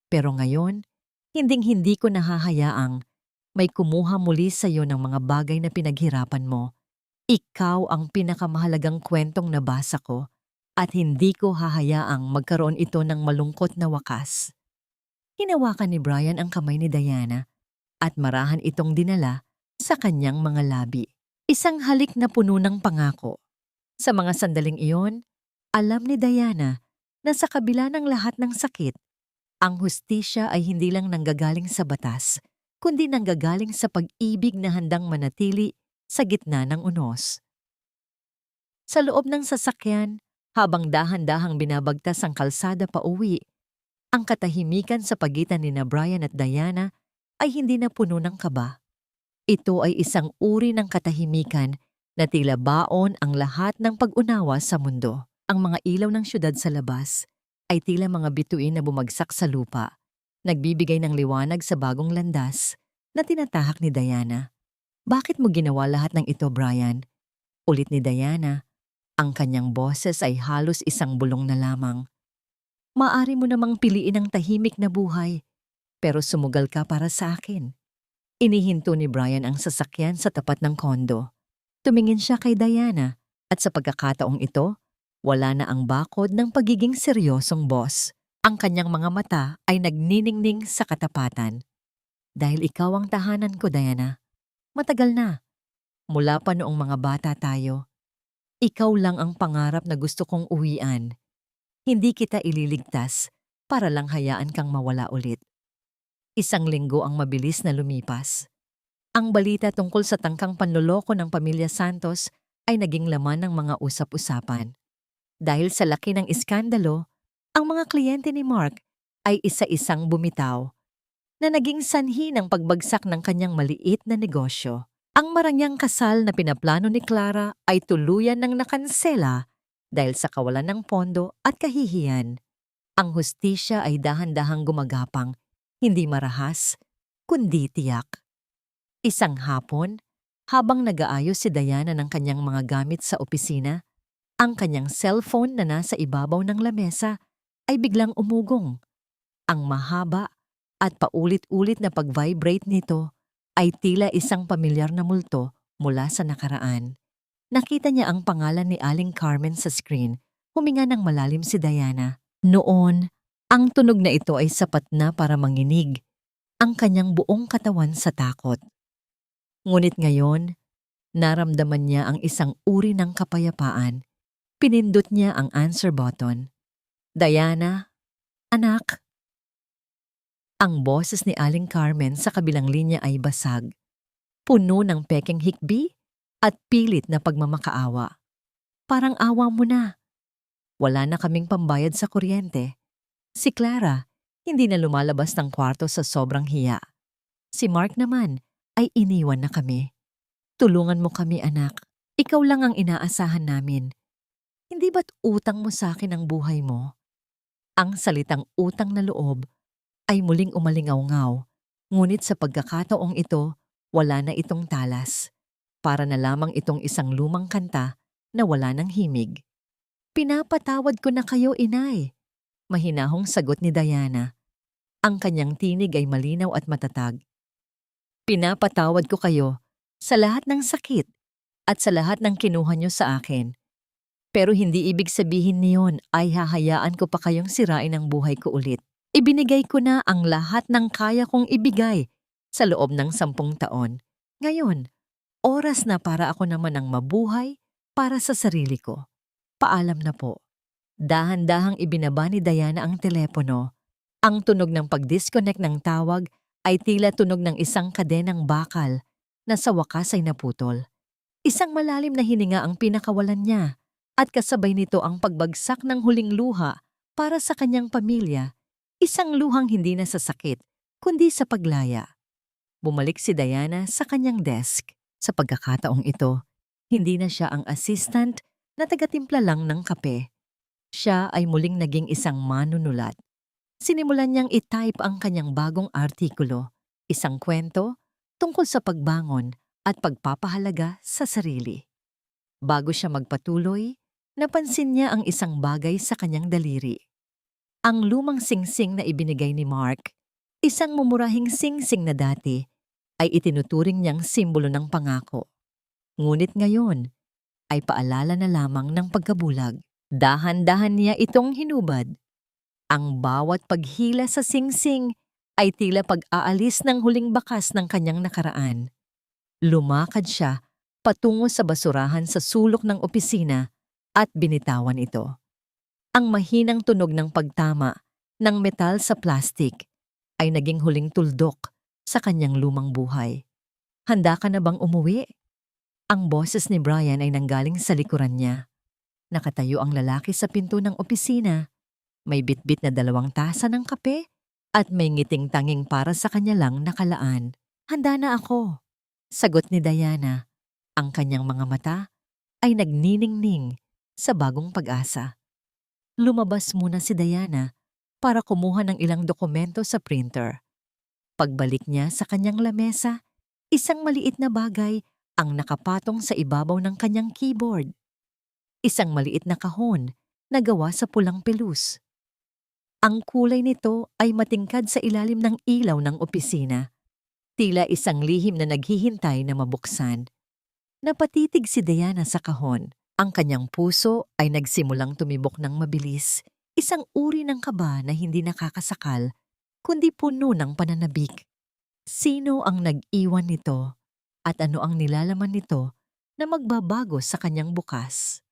Pero ngayon, hinding-hindi ko nahahayaang may kumuha muli sa iyo ng mga bagay na pinaghirapan mo. Ikaw ang pinakamahalagang kwentong nabasa ko at hindi ko hahayaang magkaroon ito ng malungkot na wakas. Hinawakan ni Brian ang kamay ni Diana at marahan itong dinala sa kanyang mga labi. Isang halik na puno ng pangako. Sa mga sandaling iyon, alam ni Diana na sa kabila ng lahat ng sakit, ang hustisya ay hindi lang nanggagaling sa batas, kundi nanggagaling sa pag-ibig na handang manatili sa gitna ng unos. Sa loob ng sasakyan, habang dahan-dahang binabagtas ang kalsada pa uwi, ang katahimikan sa pagitan ni Brian at Diana ay hindi na puno ng kaba. Ito ay isang uri ng katahimikan na tila baon ang lahat ng pag-unawa sa mundo. Ang mga ilaw ng syudad sa labas ay tila mga bituin na bumagsak sa lupa, nagbibigay ng liwanag sa bagong landas na tinatahak ni Diana. Bakit mo ginawa lahat ng ito, Brian? Ulit ni Diana. Ang kanyang boses ay halos isang bulong na lamang. Maaari mo namang piliin ang tahimik na buhay, pero sumugal ka para sa akin. Inihinto ni Brian ang sasakyan sa tapat ng kondo. Tumingin siya kay Diana at sa pagkakataong ito, wala na ang bakod ng pagiging seryosong boss. Ang kanyang mga mata ay nagniningning sa katapatan. Dahil ikaw ang tahanan ko, Diana. Matagal na. Mula pa noong mga bata tayo. Ikaw lang ang pangarap na gusto kong uwian. Hindi kita ililigtas para lang hayaan kang mawala ulit. Isang linggo ang mabilis na lumipas. Ang balita tungkol sa tangkang panloloko ng pamilya Santos ay naging laman ng mga usap-usapan. Dahil sa laki ng iskandalo, ang mga kliyente ni Mark ay isa-isang bumitaw na naging sanhi ng pagbagsak ng kanyang maliit na negosyo. Ang marangyang kasal na pinaplano ni Clara ay tuluyan ng nakansela dahil sa kawalan ng pondo at kahihiyan. Ang hustisya ay dahan-dahang gumagapang, hindi marahas, kundi tiyak. Isang hapon, habang nag-aayos si Diana ng kanyang mga gamit sa opisina, ang kanyang cellphone na nasa ibabaw ng lamesa ay biglang umugong. Ang mahaba at paulit-ulit na pag-vibrate nito ay tila isang pamilyar na multo mula sa nakaraan. Nakita niya ang pangalan ni Aling Carmen sa screen. Huminga ng malalim si Diana. Noon, ang tunog na ito ay sapat na para manginig ang kanyang buong katawan sa takot. Ngunit ngayon, naramdaman niya ang isang uri ng kapayapaan. Pinindot niya ang answer button. Diana, anak. Ang boses ni Aling Carmen sa kabilang linya ay basag, puno ng pekeng hikbi at pilit na pagmamakaawa. Parang awa mo na. Wala na kaming pambayad sa kuryente. Si Clara, hindi na lumalabas ng kwarto sa sobrang hiya. Si Mark naman ay iniwan na kami. Tulungan mo kami, anak. Ikaw lang ang inaasahan namin. Hindi ba't utang mo sa akin ang buhay mo? Ang salitang utang na loob ay muling umalingaw-ngaw, ngunit sa pagkakataong ito, wala na itong talas. Para na lamang itong isang lumang kanta na wala ng himig. Pinapatawad ko na kayo, inay. Mahinahong sagot ni Diana. Ang kanyang tinig ay malinaw at matatag. Pinapatawad ko kayo sa lahat ng sakit at sa lahat ng kinuha niyo sa akin. Pero hindi ibig sabihin niyon ay hahayaan ko pa kayong sirain ang buhay ko ulit. Ibinigay ko na ang lahat ng kaya kong ibigay sa loob ng 10 taon. Ngayon, oras na para ako naman ang mabuhay para sa sarili ko. Paalam na po. Dahan-dahang ibinaba ni Diana ang telepono. Ang tunog ng pag-disconnect ng tawag ay tila tunog ng isang kadenang bakal na sa wakas ay naputol. Isang malalim na hininga ang pinakawalan niya at kasabay nito ang pagbagsak ng huling luha para sa kanyang pamilya. Isang luhang hindi na sa sakit, kundi sa paglaya. Bumalik si Diana sa kanyang desk. Sa pagkakataong ito, hindi na siya ang assistant na tagatimpla lang ng kape. Siya ay muling naging isang manunulat. Sinimulan niyang i-type ang kanyang bagong artikulo, isang kwento tungkol sa pagbangon at pagpapahalaga sa sarili. Bago siya magpatuloy, napansin niya ang isang bagay sa kanyang daliri. Ang lumang singsing na ibinigay ni Mark, isang mumurahing singsing na dati, ay itinuturing niyang simbolo ng pangako. Ngunit ngayon, ay paalala na lamang ng pagkabulag. Dahan-dahan niya itong hinubad. Ang bawat paghila sa singsing ay tila pag-aalis ng huling bakas ng kanyang nakaraan. Lumakad siya patungo sa basurahan sa sulok ng opisina at binitawan ito. Ang mahinang tunog ng pagtama ng metal sa plastik ay naging huling tuldok sa kanyang lumang buhay. Handa ka na bang umuwi? Ang boses ni Brian ay nanggaling sa likuran niya. Nakatayo ang lalaki sa pinto ng opisina. May bitbit na 2 tasa ng kape at may ngiting tanging para sa kanya lang nakalaan. Handa na ako, sagot ni Diana. Ang kanyang mga mata ay nagniningning sa bagong pag-asa. Lumabas muna si Diana para kumuha ng ilang dokumento sa printer. Pagbalik niya sa kanyang lamesa, isang maliit na bagay ang nakapatong sa ibabaw ng kanyang keyboard. Isang maliit na kahon na gawa sa pulang pelus. Ang kulay nito ay matingkad sa ilalim ng ilaw ng opisina. Tila isang lihim na naghihintay na mabuksan. Napatitig si Diana sa kahon. Ang kanyang puso ay nagsimulang tumibok ng mabilis. Isang uri ng kaba na hindi nakakasakal, kundi puno ng pananabik. Sino ang nag-iwan nito? At ano ang nilalaman nito na magbabago sa kanyang bukas?